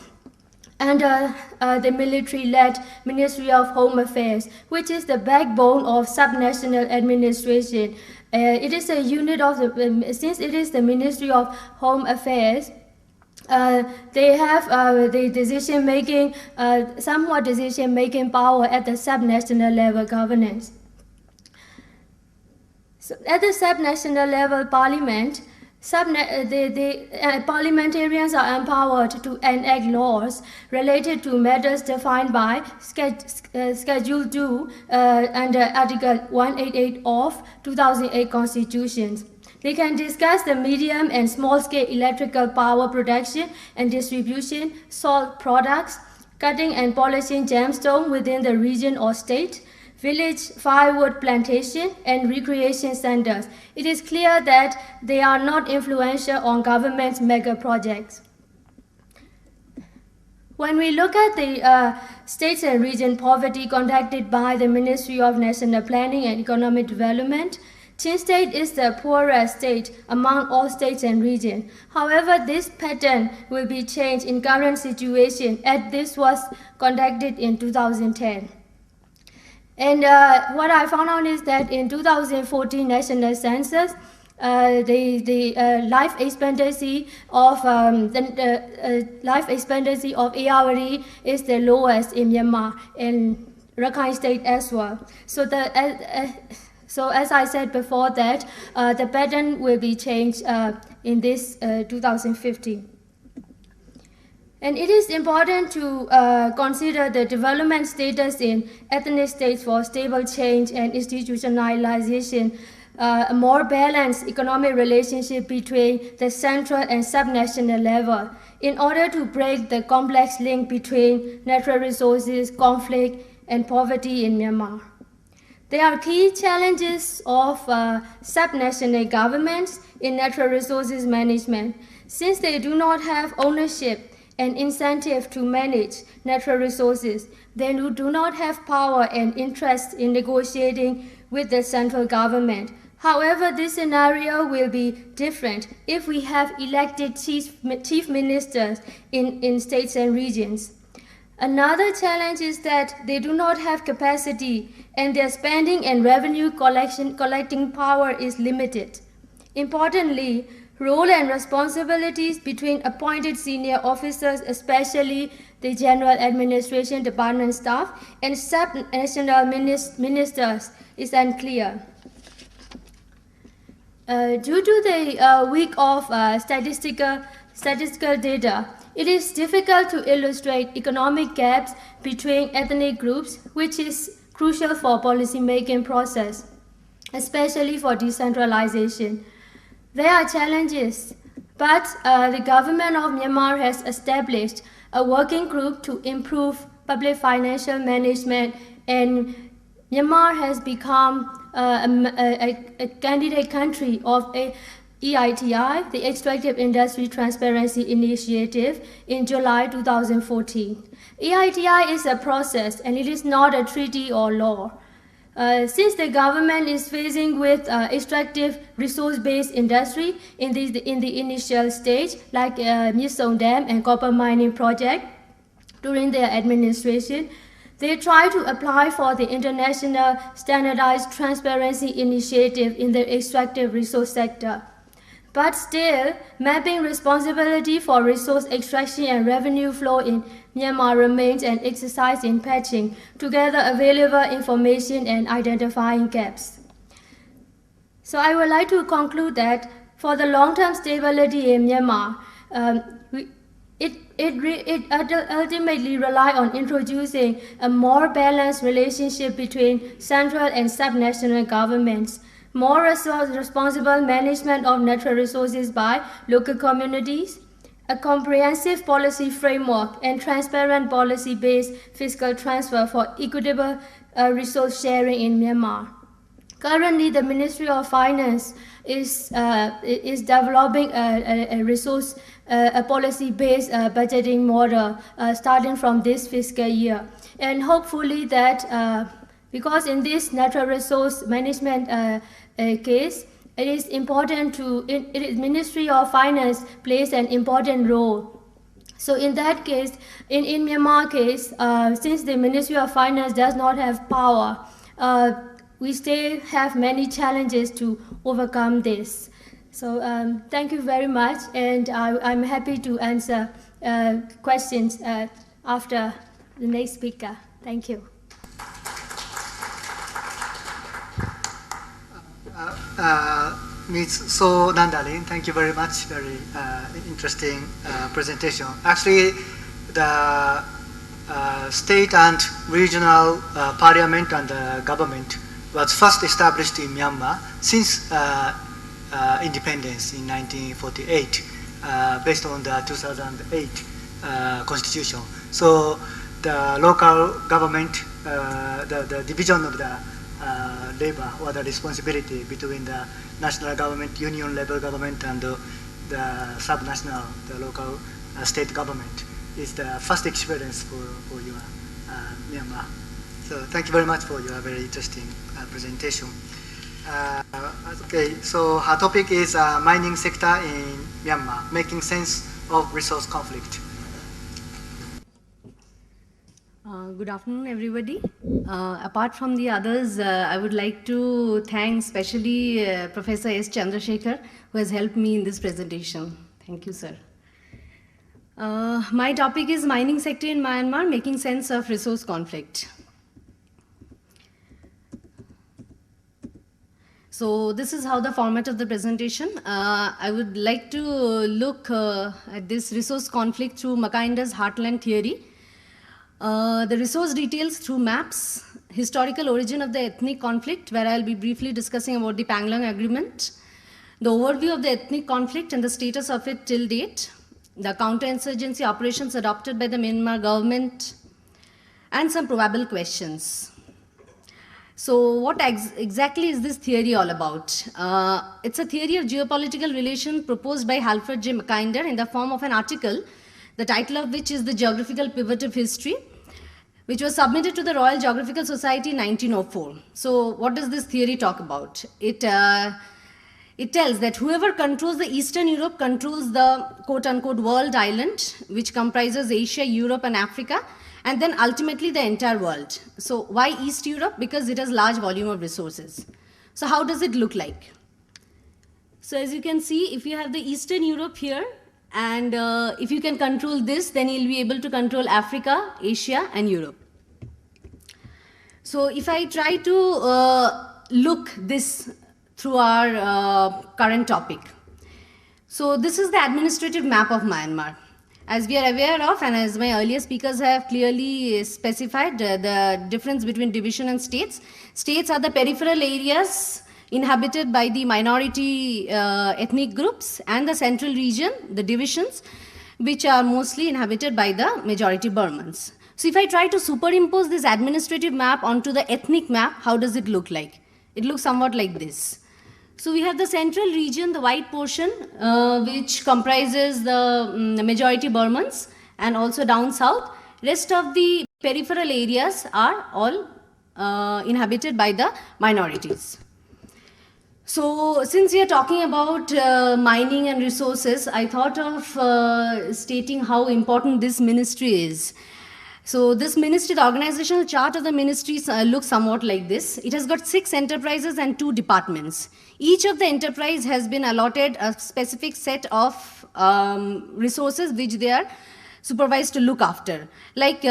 and the military-led Ministry of Home Affairs, which is the backbone of subnational administration. It is a unit of the, since it is the Ministry of Home Affairs, they have the decision-making, somewhat decision-making power at the subnational level governance. So at the subnational level parliament, parliamentarians are empowered to enact laws related to matters defined by Schedule 2 under Article 188 of 2008 Constitution. They can discuss the medium and small-scale electrical power production and distribution, salt products, cutting and polishing gemstone within the region or state, village firewood plantation, and recreation centers. It is clear that they are not influential on government's mega projects. When we look at the states and region poverty conducted by the Ministry of National Planning and Economic Development, Chin State is the poorest state among all states and regions. However, this pattern will be changed in current situation as this was conducted in 2010. And what I found out is that in 2014 national census, the life expectancy of Ayawari is the lowest in Myanmar and Rakhine State as well. So so as I said before that the pattern will be changed in this 2015. And it is important to consider the development status in ethnic states for stable change and institutionalization, a more balanced economic relationship between the central and subnational level in order to break the complex link between natural resources, conflict, and poverty in Myanmar. There are key challenges of subnational governments in natural resources management. Since they do not have ownership and incentive to manage natural resources, they do not have power and interest in negotiating with the central government. However, this scenario will be different if we have elected chief ministers in states and regions. Another challenge is that they do not have capacity and their spending and revenue collecting power is limited. Importantly, role and responsibilities between appointed senior officers, especially the General Administration Department staff, and subnational ministers is unclear. Due to the weak of statistical data, it is difficult to illustrate economic gaps between ethnic groups, which is crucial for policy-making process, especially for decentralization. There are challenges, but the government of Myanmar has established a working group to improve public financial management, and Myanmar has become a candidate country of a EITI, the Extractive Industry Transparency Initiative, in July 2014. EITI is a process and it is not a treaty or law. Since the government is facing with extractive resource-based industry in the initial stage, like Mysong Dam and copper mining project, during their administration, they try to apply for the International Standardized Transparency Initiative in the extractive resource sector. But still, mapping responsibility for resource extraction and revenue flow in Myanmar remains an exercise in patching together available information and identifying gaps. So I would like to conclude that for the long-term stability in Myanmar, it ultimately relies on introducing a more balanced relationship between central and subnational governments, more responsible management of natural resources by local communities, a comprehensive policy framework, and transparent policy-based fiscal transfer for equitable resource sharing in Myanmar. Currently, the Ministry of Finance is developing a policy-based budgeting model starting from this fiscal year, and hopefully that because in this natural resource management case, it is important to Ministry of Finance plays an important role. So in that case, in Myanmar case, since the Ministry of Finance does not have power, we still have many challenges to overcome this. So thank you very much, and I'm happy to answer questions after the next speaker. Thank you. Ms. So Nandalin, thank you very much. Very interesting presentation. Actually, the state and regional parliament and government was first established in Myanmar since independence in 1948, based on the 2008 constitution. So the local government, the division of the labor or the responsibility between the national government, union level government, and the subnational, the local state government is the first experience for your Myanmar. So thank you very much for your very interesting presentation. Okay, so our topic is mining sector in Myanmar, making sense of resource conflict. Good afternoon, everybody. Apart from the others, I would like to thank especially Professor S. Chandrasekhar, who has helped me in this presentation. Thank you, sir. My topic is mining sector in Myanmar, making sense of resource conflict. So this is how the format of the presentation. I would like to look at this resource conflict through Mackay's heartland theory. The resource details through maps, historical origin of the ethnic conflict, where I'll be briefly discussing about the Panglong Agreement, the overview of the ethnic conflict and the status of it till date, the counterinsurgency operations adopted by the Myanmar government, and some probable questions. So what exactly is this theory all about? It's a theory of geopolitical relations proposed by Halford J. Mackinder in the form of an article, the title of which is The Geographical Pivot of History, which was submitted to the Royal Geographical Society in 1904. So what does this theory talk about? It tells that whoever controls the Eastern Europe controls the quote-unquote world island, which comprises Asia, Europe, and Africa, and then ultimately the entire world. So why East Europe? Because it has large volume of resources. So how does it look like? So as you can see, if you have the Eastern Europe here, and if you can control this, then you'll be able to control Africa, Asia, and Europe. So if I try to look this through our current topic. So this is the administrative map of Myanmar. As we are aware of, and as my earlier speakers have clearly specified, the difference between division and states. States are the peripheral areas inhabited by the minority ethnic groups, and the central region, the divisions, which are mostly inhabited by the majority Burmans. So if I try to superimpose this administrative map onto the ethnic map, how does it look like? It looks somewhat like this. So we have the central region, the white portion, which comprises the majority Burmans, and also down south. Rest of the peripheral areas are all inhabited by the minorities. So since we are talking about mining and resources, I thought of stating how important this ministry is. So this ministry, the organizational chart of the ministry looks somewhat like this. It has got 6 enterprises and 2 departments. Each of the enterprise has been allotted a specific set of resources which they are supervised to look after. Like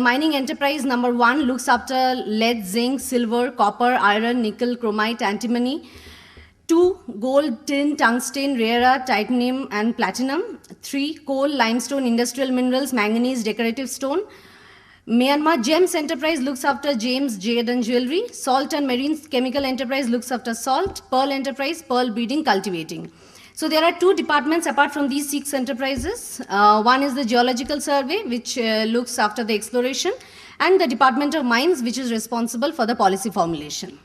mining enterprise number 1 looks after lead, zinc, silver, copper, iron, nickel, chromite, antimony. 2, gold, tin, tungsten, rare earth, titanium, and platinum. 3, coal, limestone, industrial minerals, manganese, decorative stone. Myanmar Gems Enterprise looks after gems, jade, and jewelry. Salt and Marine Chemical Enterprise looks after salt. Pearl Enterprise, pearl breeding, cultivating. So there are 2 departments apart from these 6 enterprises. One is the Geological Survey, which looks after the exploration, and the Department of Mines, which is responsible for the policy formulation.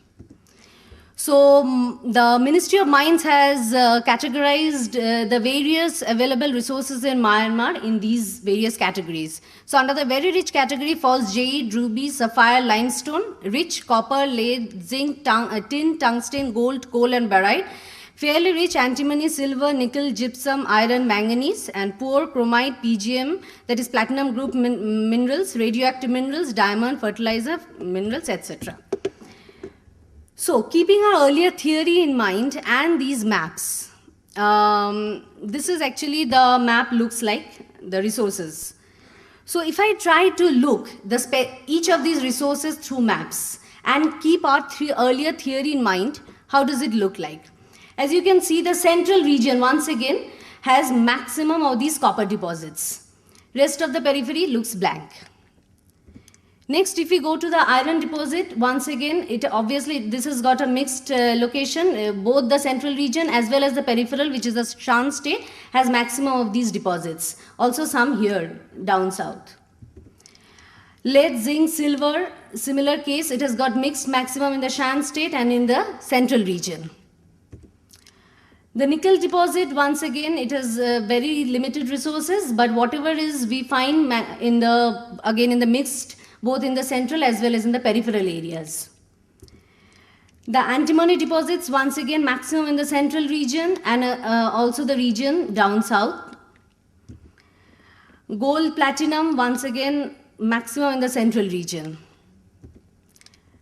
So the Ministry of Mines has categorized the various available resources in Myanmar in these various categories. So under the very rich category falls jade, ruby, sapphire, limestone, rich copper, lead, zinc, tin, tungsten, gold, coal, and barite. Fairly rich antimony, silver, nickel, gypsum, iron, manganese, and poor chromite, PGM, that is platinum group minerals, radioactive minerals, diamond, fertilizer minerals, etc. So, keeping our earlier theory in mind and these maps, this is actually the map looks like the resources. So, if I try to look each of these resources through maps and keep our earlier theory in mind, how does it look like? As you can see, the central region once again has maximum of these copper deposits. Rest of the periphery looks blank. Next, if we go to the iron deposit, once again, this has got a mixed location. Both the central region as well as the peripheral, which is the Shan state, has maximum of these deposits. Also some here, down south. Lead, zinc, silver, similar case, it has got mixed maximum in the Shan state and in the central region. The nickel deposit, once again, it has very limited resources, but whatever is we find in the mixed, both in the central as well as in the peripheral areas. The antimony deposits, once again, maximum in the central region and also the region down south. Gold, platinum, once again, maximum in the central region.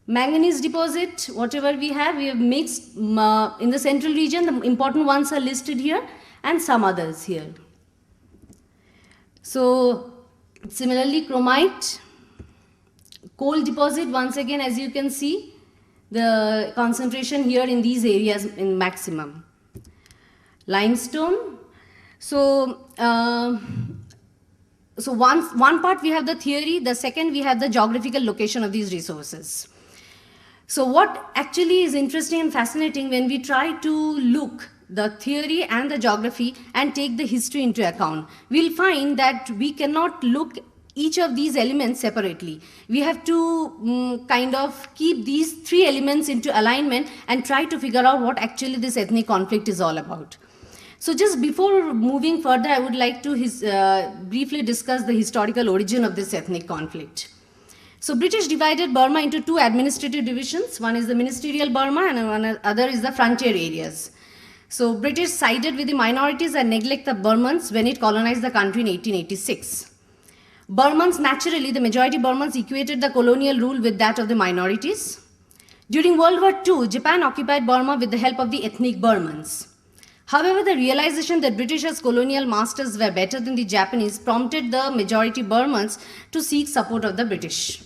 Manganese deposit, whatever we have mixed in the central region. The important ones are listed here and some others here. So, similarly, chromite, coal deposit, once again, as you can see, the concentration here in these areas in maximum. Limestone. So, one part we have the theory, the second we have the geographical location of these resources. So what actually is interesting and fascinating when we try to look the theory and the geography and take the history into account, we'll find that we cannot look each of these elements separately. We have to kind of keep these 3 elements into alignment and try to figure out what actually this ethnic conflict is all about. So just before moving further, I would like to briefly discuss the historical origin of this ethnic conflict. So British divided Burma into 2 administrative divisions. One is the ministerial Burma and one other is the frontier areas. So British sided with the minorities and neglect the Burmans when it colonized the country in 1886. Burmans, naturally, the majority Burmans equated the colonial rule with that of the minorities. During World War II, Japan occupied Burma with the help of the ethnic Burmans. However, the realization that British as colonial masters were better than the Japanese prompted the majority Burmans to seek support of the British.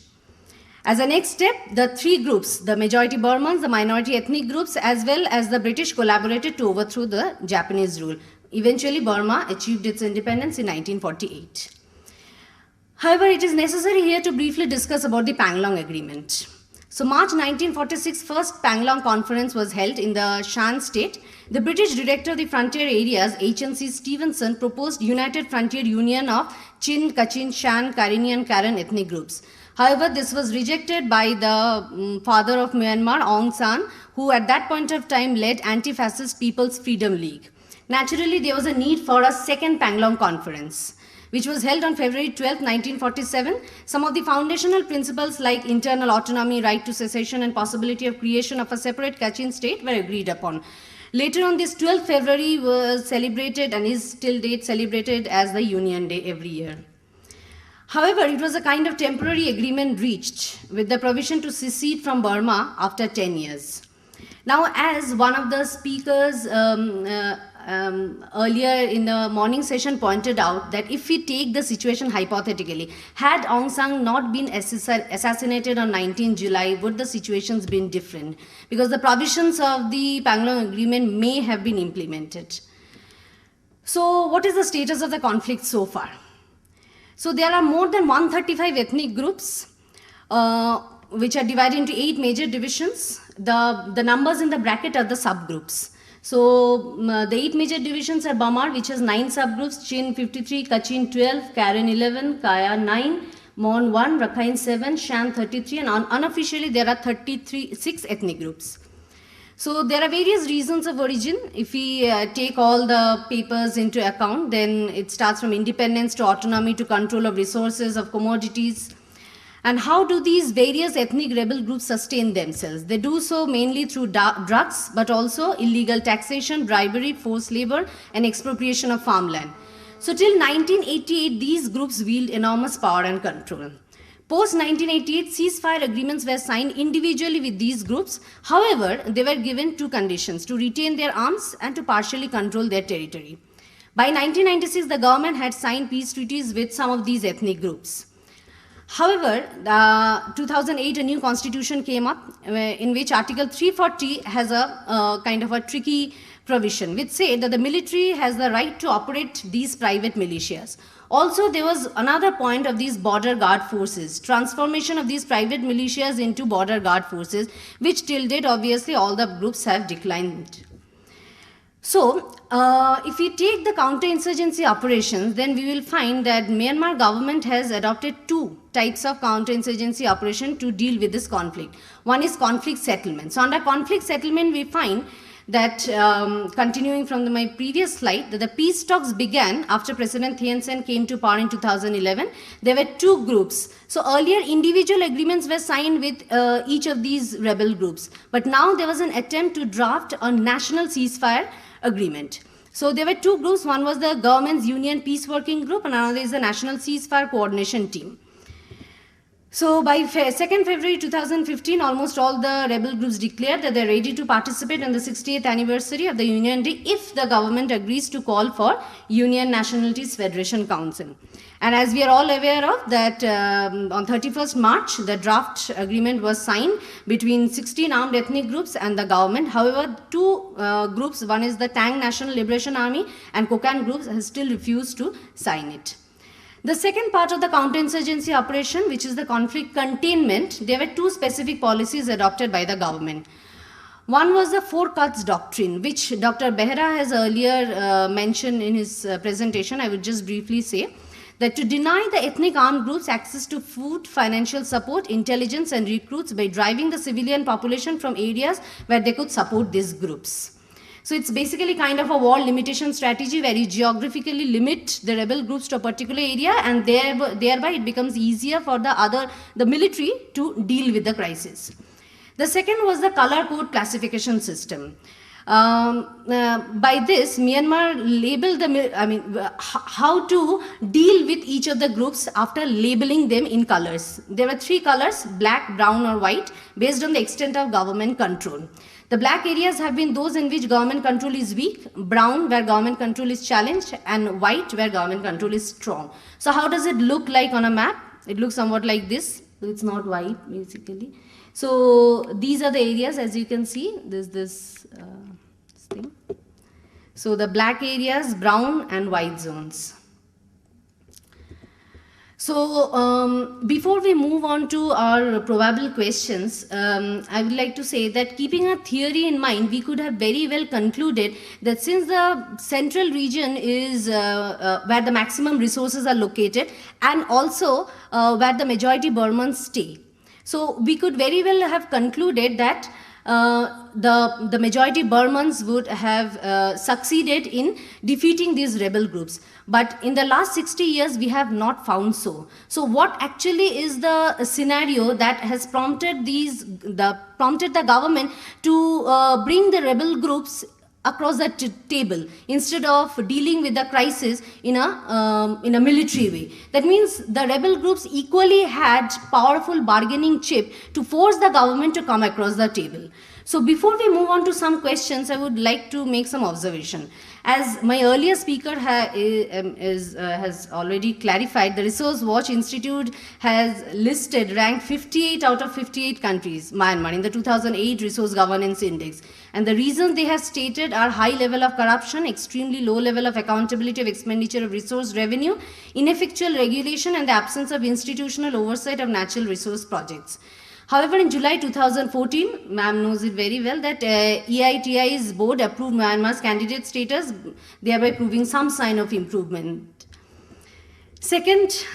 As a next step, the 3 groups, the majority Burmans, the minority ethnic groups, as well as the British collaborated to overthrow the Japanese rule. Eventually, Burma achieved its independence in 1948. However, it is necessary here to briefly discuss about the Panglong Agreement. So, March 1946, first Panglong Conference was held in the Shan state. The British Director of the Frontier Areas, H.N.C. Stevenson, proposed United Frontier Union of Chin, Kachin, Shan, Karenni and Karen ethnic groups. However, this was rejected by the father of Myanmar, Aung San, who at that point of time led Anti-Fascist People's Freedom League. Naturally, there was a need for a second Panglong Conference, which was held on February 12, 1947. Some of the foundational principles like internal autonomy, right to secession, and possibility of creation of a separate Kachin state were agreed upon. Later on, this 12th February was celebrated and is till date celebrated as the Union Day every year. However, it was a kind of temporary agreement reached with the provision to secede from Burma after 10 years. Now, as one of the speakers earlier in the morning session pointed out that if we take the situation hypothetically, had Aung San not been assassinated on 19 July, would the situations been different? Because the provisions of the Panglong Agreement may have been implemented. So what is the status of the conflict so far? So there are more than 135 ethnic groups, which are divided into 8 major divisions. The numbers in the bracket are the subgroups. So the 8 major divisions are Bamar, which has 9 subgroups, Chin 53, Kachin 12, Karen 11, Kaya 9, Mon 1, Rakhine 7, Shan 33, and unofficially there are 6 ethnic groups. So there are various reasons of origin. If we take all the papers into account, then it starts from independence to autonomy to control of resources, of commodities. And how do these various ethnic rebel groups sustain themselves? They do so mainly through drugs, but also illegal taxation, bribery, forced labor, and expropriation of farmland. So till 1988, these groups wield enormous power and control. Post 1988, ceasefire agreements were signed individually with these groups. However, they were given 2 conditions: to retain their arms and to partially control their territory. By 1996, the government had signed peace treaties with some of these ethnic groups. However, 2008, a new constitution came up in which Article 340 has a kind of a tricky provision, which said that the military has the right to operate these private militias. Also, there was another point of these border guard forces, transformation of these private militias into border guard forces, which till date, obviously, all the groups have declined. So, if we take the counterinsurgency operations, then we will find that Myanmar government has adopted 2 types of counterinsurgency operation to deal with this conflict. One is conflict settlement. So, under conflict settlement, we find that, continuing from my previous slide, that the peace talks began after President Thein Sein came to power in 2011. There were 2 groups. So earlier individual agreements were signed with each of these rebel groups. But now there was an attempt to draft a national ceasefire agreement. So there were 2 groups. One was the government's Union Peace Working Group and another is the National Ceasefire Coordination Team. So by 2nd February 2015, almost all the rebel groups declared that they're ready to participate in the 60th anniversary of the Union Day if the government agrees to call for Union Nationalities Federation Council. And as we are all aware of that, on 31st March, the draft agreement was signed between 16 armed ethnic groups and the government. However, 2 groups, one is the Tang National Liberation Army and Kokan groups, has still refused to sign it. The second part of the counterinsurgency operation, which is the conflict containment, there were 2 specific policies adopted by the government. One was the 4 cuts doctrine, which Dr. Behra has earlier mentioned in his presentation. I would just briefly say that to deny the ethnic armed groups access to food, financial support, intelligence and recruits by driving the civilian population from areas where they could support these groups. So it's basically kind of a war limitation strategy where you geographically limit the rebel groups to a particular area, and thereby it becomes easier for the military to deal with the crisis. The second was the color code classification system. By this, Myanmar labeled how to deal with each of the groups after labeling them in colors. There were 3 colors, black, brown or white, based on the extent of government control. The black areas have been those in which government control is weak, brown where government control is challenged, and white where government control is strong. So how does it look like on a map? It looks somewhat like this. It's not white basically. So these are the areas, as you can see, there's this thing. So the black areas, brown and white zones. So before we move on to our probable questions, I would like to say that keeping a theory in mind, we could have very well concluded that since the central region is where the maximum resources are located and also where the majority Burmans stay. So we could very well have concluded that the majority Burmans would have succeeded in defeating these rebel groups. But in the last 60 years, we have not found so. So what actually is the scenario that has prompted the government to bring the rebel groups across the table instead of dealing with the crisis in a military way? That means the rebel groups equally had powerful bargaining chip to force the government to come across the table. So before we move on to some questions, I would like to make some observation. As my earlier speaker has already clarified, the Resource Watch Institute has ranked 58 out of 58 countries, Myanmar, in the 2008 Resource Governance Index. And the reasons they have stated are high level of corruption, extremely low level of accountability of expenditure of resource revenue, ineffectual regulation, and the absence of institutional oversight of natural resource projects. However, in July 2014, ma'am knows it very well, that EITI's board approved Myanmar's candidate status, thereby proving some sign of improvement. Second,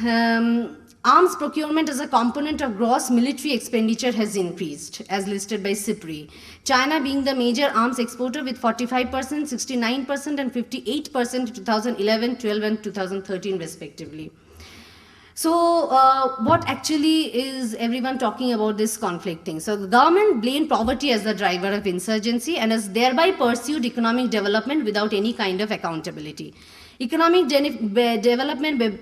arms procurement as a component of gross military expenditure has increased, as listed by SIPRI. China being the major arms exporter with 45%, 69%, and 58% in 2011, 12, and 2013 respectively. So what actually is everyone talking about this conflict thing? So the government blamed poverty as the driver of insurgency and has thereby pursued economic development without any kind of accountability. Economic development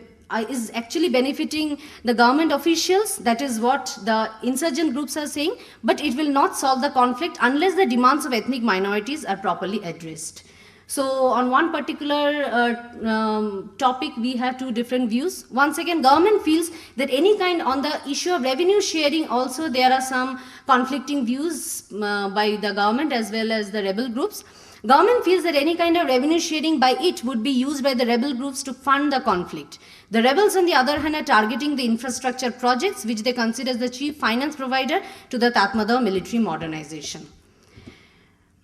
is actually benefiting the government officials, that is what the insurgent groups are saying, but it will not solve the conflict unless the demands of ethnic minorities are properly addressed. So on one particular topic, we have two different views. Once again, government feels that any kind, on the issue of revenue sharing also, there are some conflicting views by the government as well as the rebel groups. Government feels that any kind of revenue sharing by it would be used by the rebel groups to fund the conflict. The rebels, on the other hand, are targeting the infrastructure projects, which they consider as the chief finance provider to the Tatmadaw military modernization.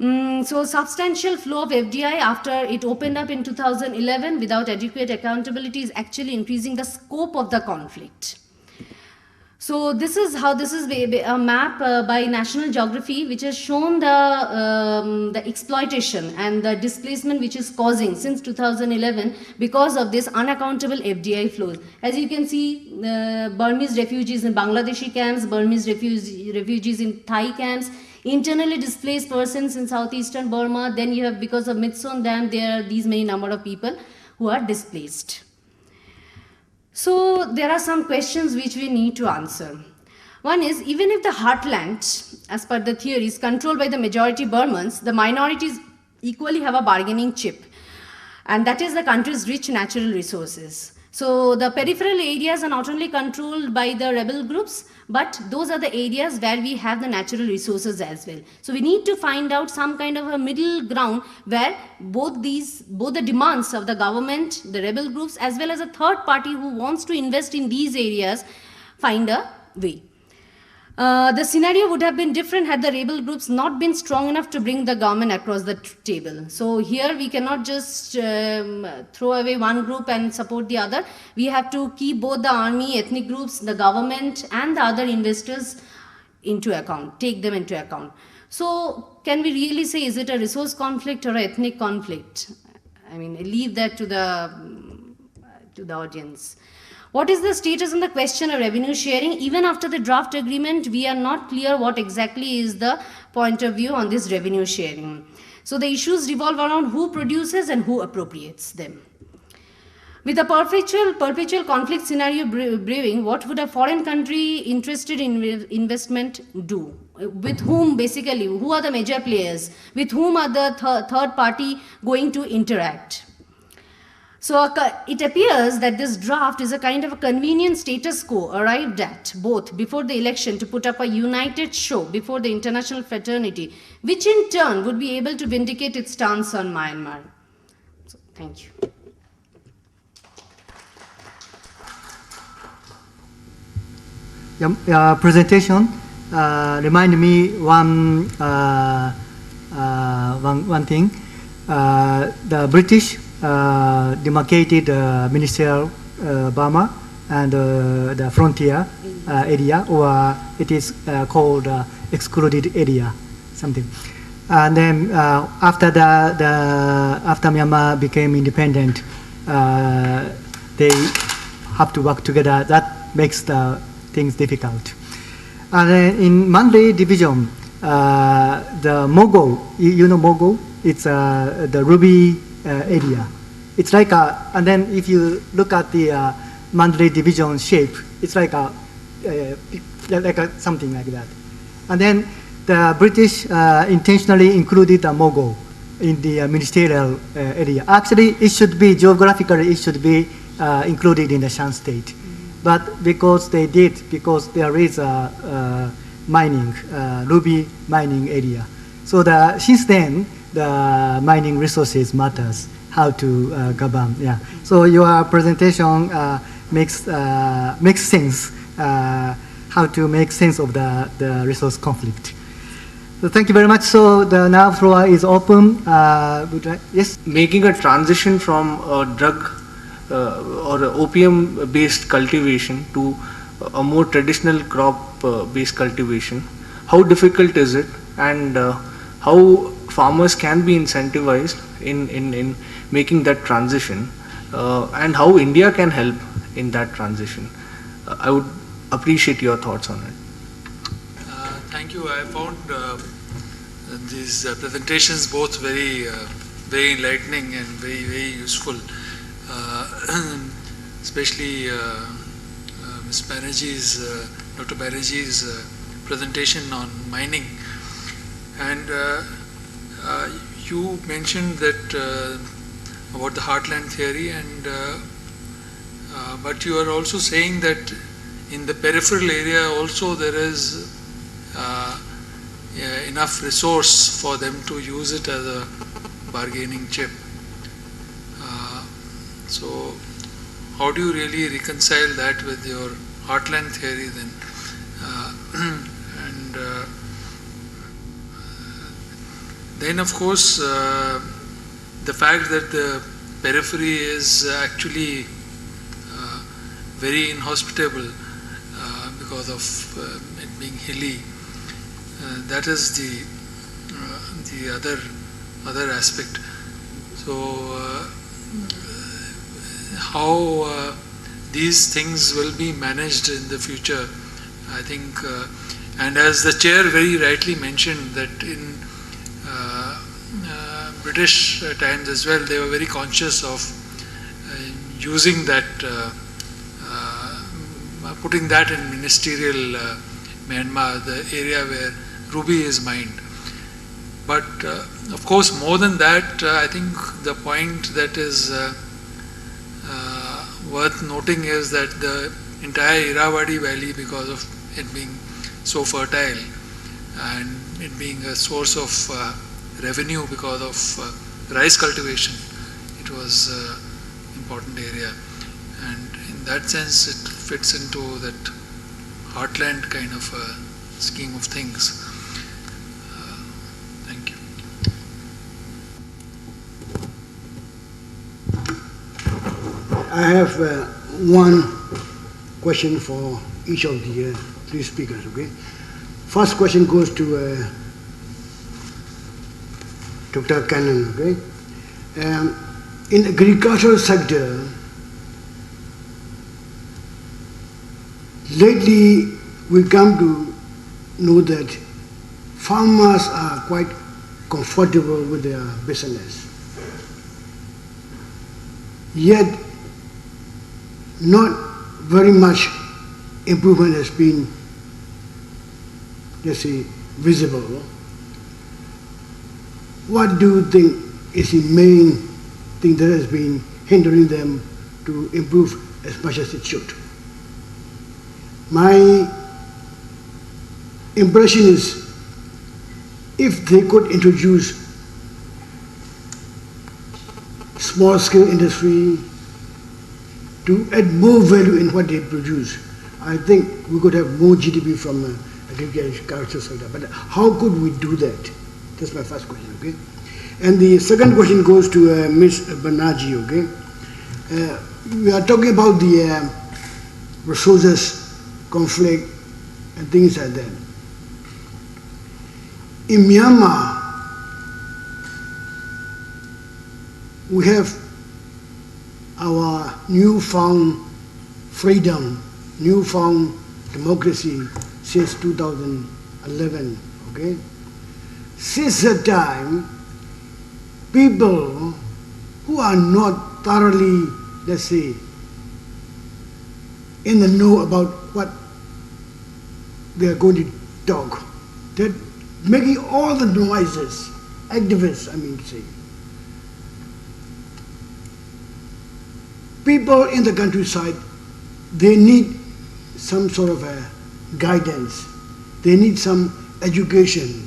So substantial flow of FDI after it opened up in 2011 without adequate accountability is actually increasing the scope of the conflict. So this is how, this is a map by National Geography, which has shown the exploitation and the displacement which is causing since 2011 because of this unaccountable FDI flows. As you can see, Burmese refugees in Bangladeshi camps, Burmese refugees in Thai camps, internally displaced persons in southeastern Burma, then you have, because of Mitsun Dam, there are these many number of people who are displaced. So there are some questions which we need to answer. One is, even if the heartland, as per the theory, is controlled by the majority Burmans, the minorities equally have a bargaining chip, and that is the country's rich natural resources. So the peripheral areas are not only controlled by the rebel groups, but those are the areas where we have the natural resources as well. So we need to find out some kind of a middle ground where both the demands of the government, the rebel groups, as well as a third party who wants to invest in these areas find a way. The scenario would have been different had the rebel groups not been strong enough to bring the government across the table. So here we cannot just throw away one group and support the other. We have to keep both the army, ethnic groups, the government, and the other investors into account, take them into account. So can we really say, is it a resource conflict or an ethnic conflict? I mean, I leave that to the audience. What is the status on the question of revenue sharing? Even after the draft agreement, we are not clear what exactly is the point of view on this revenue sharing. So the issues revolve around who produces and who appropriates them. With a perpetual conflict scenario brewing, what would a foreign country interested in investment do? With whom, basically, who are the major players? With whom are the third party going to interact? So it appears that this draft is a kind of a convenient status quo arrived at both before the election to put up a united show before the international fraternity, which in turn would be able to vindicate its stance on Myanmar. So, thank you. Presentation remind me one thing. The British demarcated ministerial Burma and the frontier area, or it is called excluded area, something. And then after after Myanmar became independent, they have to work together. That makes the things difficult. And then in Mandalay division, the Mogo, you know Mogo? It's the Ruby area. It's like a, and then if you look at the Mandalay division shape, it's like a something like that. And then the British intentionally included a Mogo in the ministerial area. Actually, it should be, geographically, it should be included in the Shan state. But because they did, because there is a mining, ruby mining area. So since then, the mining resources matters, how to govern. Yeah. So your presentation makes sense, how to make sense of the resource conflict. So thank you very much. So the now floor is open. Yes? Making a transition from a drug or opium-based cultivation to a more traditional crop-based cultivation, how difficult is it, and how farmers can be incentivized in making that transition, and how India can help in that transition? I would appreciate your thoughts on it. Thank you. I found these presentations both very enlightening and very useful, especially Ms. Banerjee's, Dr. Banerjee's presentation on mining. And you mentioned that about the heartland theory, and but you are also saying that in the peripheral area also there is enough resource for them to use it as a bargaining chip. So how do you really reconcile that with your heartland theory then? And then of course the fact that the periphery is actually very inhospitable because of it being hilly. That is the other aspect. So how these things will be managed in the future, I think, and as the chair very rightly mentioned that in British times as well, they were very conscious of using that, putting that in ministerial Myanmar, the area where ruby is mined. But of course, more than that, I think the point that is worth noting is that the entire Irrawaddy Valley, because of it being so fertile and it being a source of revenue because of rice cultivation, it was an important area, and in that sense it fits into that heartland kind of a scheme of things. Thank you. I have one question for each of the three speakers, okay? First question goes to Dr. Cannon, okay? In agricultural sector, lately we come to know that farmers are quite comfortable with their business. Yet, not very much improvement has been, let's say, visible. What do you think is the main thing that has been hindering them to improve as much as it should? My impression is, if they could introduce small-scale industry to add more value in what they produce, I think we could have more GDP from agriculture sector. But how could we do that? That's my first question, okay? And the second question goes to Ms. Banerjee, okay? We are talking about the resources conflict and things like that. In Myanmar, we have our newfound freedom, newfound democracy since 2011, okay? Since that time, people who are not thoroughly, let's say, in the know about what they are going to talk, that making all the noises, activists, I mean to say. People in the countryside, they need some sort of a guidance. They need some education.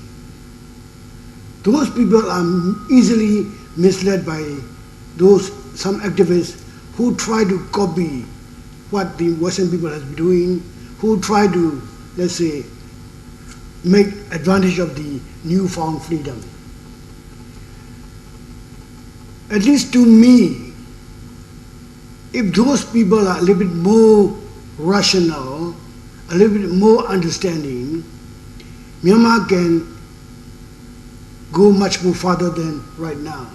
Those people are easily misled by some activists who try to copy what the Western people has been doing, who try to, let's say, make advantage of the newfound freedom. At least to me, if those people are a little bit more rational, a little bit more understanding, Myanmar can go much more farther than right now.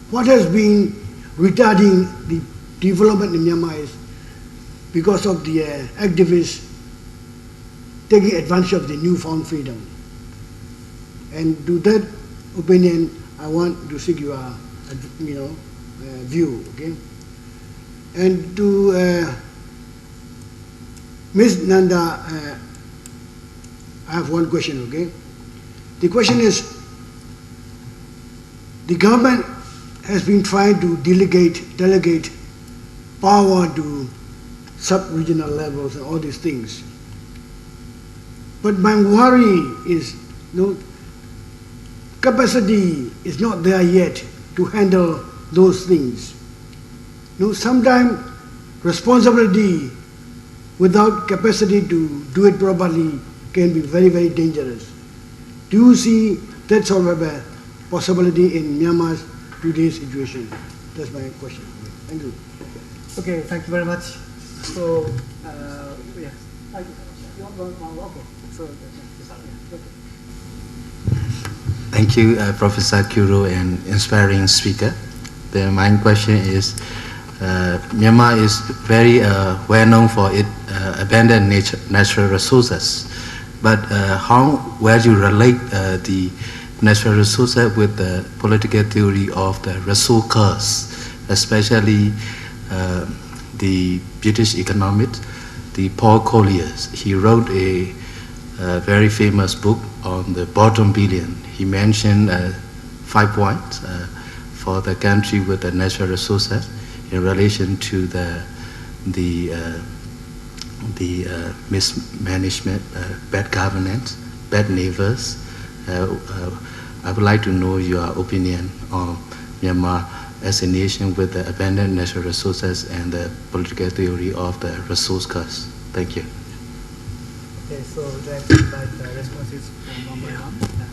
What has been retarding the development in Myanmar is because of the activists taking advantage of the newfound freedom. And to that opinion, I want to seek your view, okay? And to Ms. Nanda, I have one question, okay? The question is, the government has been trying to delegate power to sub-regional levels and all these things. But my worry is, capacity is not there yet to handle those things. Sometimes responsibility without capacity to do it properly can be very, very dangerous. Do you see that sort of a possibility in Myanmar's today's situation? That's my question. Thank you. Okay, thank you very much. So, yes. Okay. So, Thank you, Professor Kuro, an inspiring speaker. The main question is, Myanmar is very well known for its abundant natural resources, but where do you relate the natural resources with the political theory of the resource curse, especially the British economist, the Paul Collier? He wrote a very famous book on the bottom billion. He mentioned 5 points for the country with the natural resources in relation to the mismanagement, bad governance, bad neighbors. I would like to know your opinion on Myanmar as a nation with the abundant natural resources and the political theory of the resource curse. Thank you. Okay, so that's the responses from Myanmar.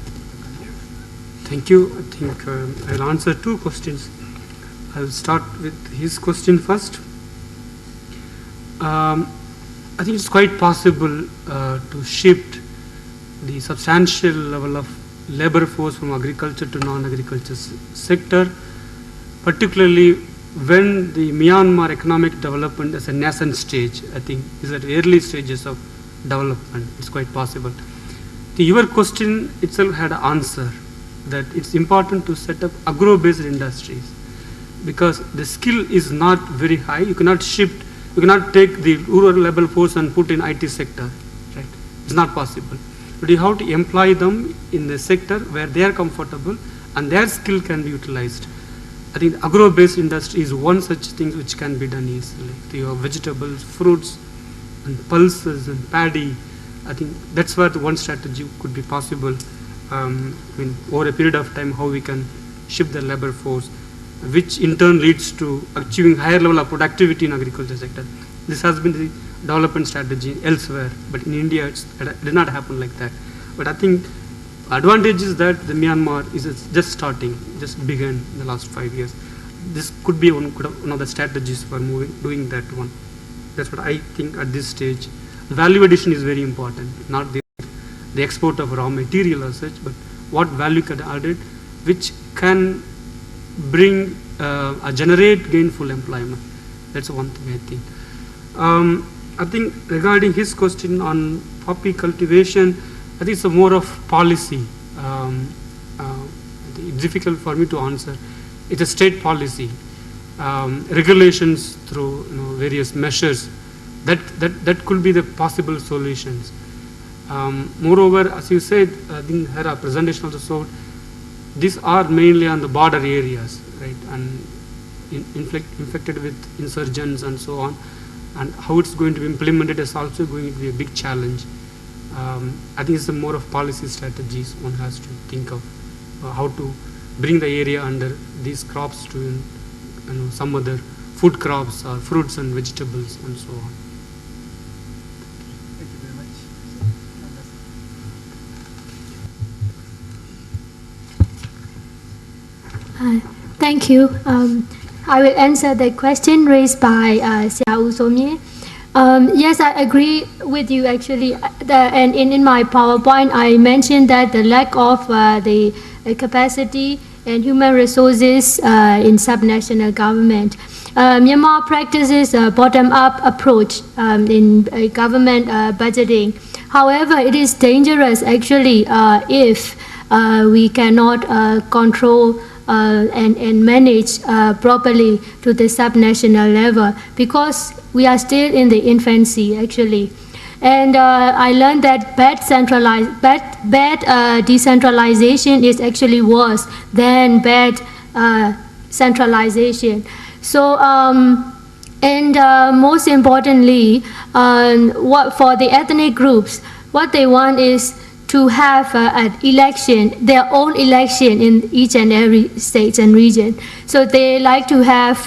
Thank you. I think I'll answer 2 questions. I'll start with his question first. I think it's quite possible to shift the substantial level of labor force from agriculture to non-agriculture sector, particularly when the Myanmar economic development is a nascent stage. I think is at early stages of development. It's quite possible. Your question itself had an answer that it's important to set up agro-based industries because the skill is not very high. You cannot shift, you cannot take the rural level force and put in IT sector, right? It's not possible. But you have to employ them in the sector where they are comfortable and their skill can be utilized. I think agro-based industry is one such thing which can be done easily. You have vegetables, fruits, and pulses and paddy. I think that's where the one strategy could be possible. Over a period of time, how we can shift the labor force, which in turn leads to achieving higher level of productivity in agriculture sector. This has been the development strategy elsewhere, but in India it did not happen like that. But I think advantage is that the Myanmar is just starting, just began in the last 5 years. This could be one of the strategies for doing that one. That's what I think at this stage. Value addition is very important, not the export of raw material as such, but what value can be added, which can bring generate gainful employment. That's one thing I think. I think regarding his question on poppy cultivation, I think it's more of policy. It's difficult for me to answer. It's a state policy, regulations through various measures. That could be the possible solutions. Moreover, as you said, I think here a presentation also showed, these are mainly on the border areas, right, and infected with insurgents and so on, and how it's going to be implemented is also going to be a big challenge. I think it's more of policy strategies one has to think of, how to bring the area under these crops to some other food crops or fruits and vegetables and so on. Thank you very much. Thank you. I will answer the question raised by Xiao Somye. Yes, I agree with you actually. And in my PowerPoint, I mentioned that the lack of the capacity and human resources in subnational government. Myanmar practices a bottom-up approach in government budgeting. However, it is dangerous actually if we cannot control and manage properly to the subnational level, because we are still in the infancy actually. And I learned that bad decentralization is actually worse than bad centralization. So, most importantly, for the ethnic groups, what they want is to have an election, their own election in each and every state and region. So they like to have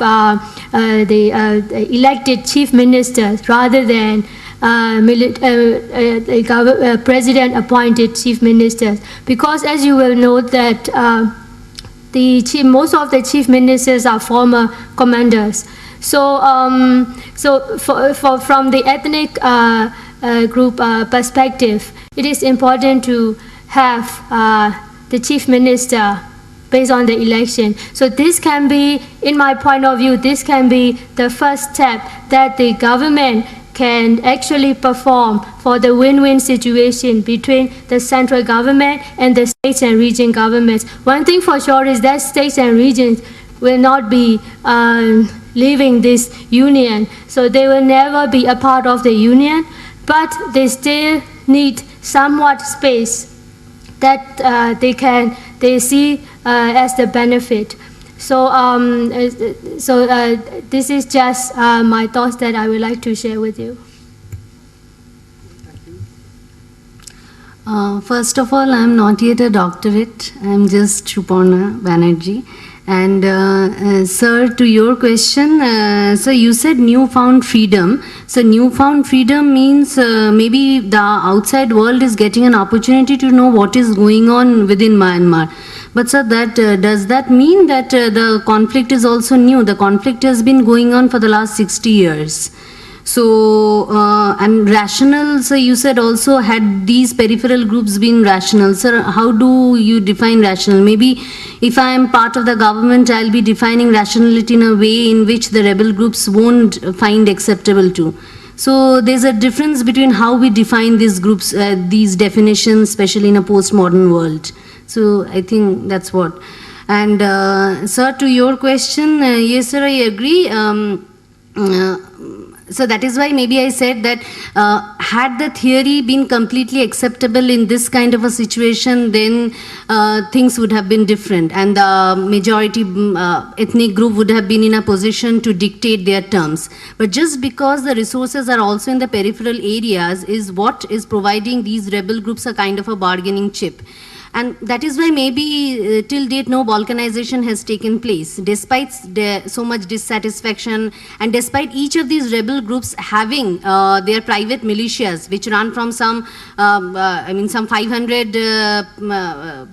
the elected chief ministers rather than president appointed chief ministers, because as you will know that most of the chief ministers are former commanders. So from the ethnic group perspective, it is important to have the chief minister based on the election. So this can be, in my point of view, this can be the first step that the government can actually perform for the win-win situation between the central government and the states and region governments. One thing for sure is that states and regions will not be leaving this union, so they will never be a part of the union, but they still need somewhat space that they see as the benefit. So, this is just my thoughts that I would like to share with you. First of all, I'm not yet a doctorate. I'm just Chuporna Banerjee. And sir, to your question, so you said newfound freedom. So newfound freedom means maybe the outside world is getting an opportunity to know what is going on within Myanmar. But sir, that does that mean that the conflict is also new? The conflict has been going on for the last 60 years. So, and rational, so you said also, had these peripheral groups been rational? Sir, how do you define rational? Maybe if I am part of the government, I'll be defining rationality in a way in which the rebel groups won't find acceptable too. So there's a difference between how we define these groups, these definitions, especially in a postmodern world. So I think that's what. And sir, to your question, yes sir, I agree. So that is why maybe I said that had the theory been completely acceptable in this kind of a situation, then things would have been different, and the majority ethnic group would have been in a position to dictate their terms. But just because the resources are also in the peripheral areas is what is providing these rebel groups a kind of a bargaining chip. And that is why maybe till date no balkanization has taken place, despite so much dissatisfaction, and despite each of these rebel groups having their private militias, which run from some 500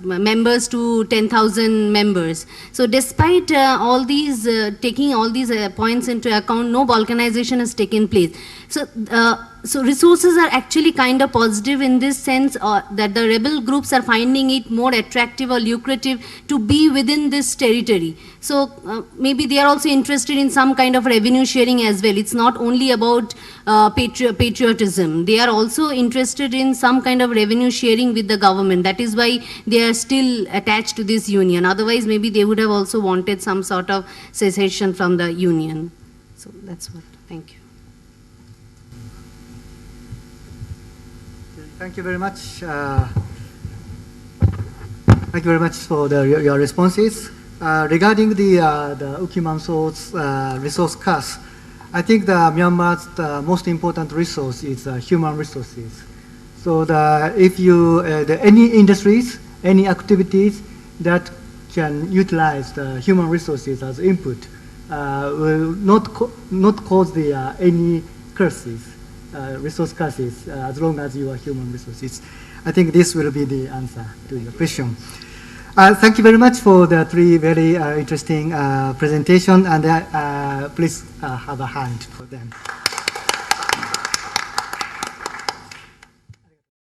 members to 10,000 members. So despite all these, taking all these points into account, no balkanization has taken place. So resources are actually kind of positive in this sense that the rebel groups are finding it more attractive or lucrative to be within this territory. So maybe they are also interested in some kind of revenue sharing as well. It's not only about patriotism. They are also interested in some kind of revenue sharing with the government. That is why they are still attached to this union. Otherwise, maybe they would have also wanted some sort of cessation from the union. So that's what. Thank you. Thank you very much. Thank you very much for your responses. Regarding the Ukimanso's resource cost, I think Myanmar's most important resource is human resources. So if you any industries, any activities that can utilize the human resources as input will not cause any curses, resource curses, as long as you are human resources. I think this will be the answer to your question. Thank you very much for the three very interesting presentations, and please have a hand for them.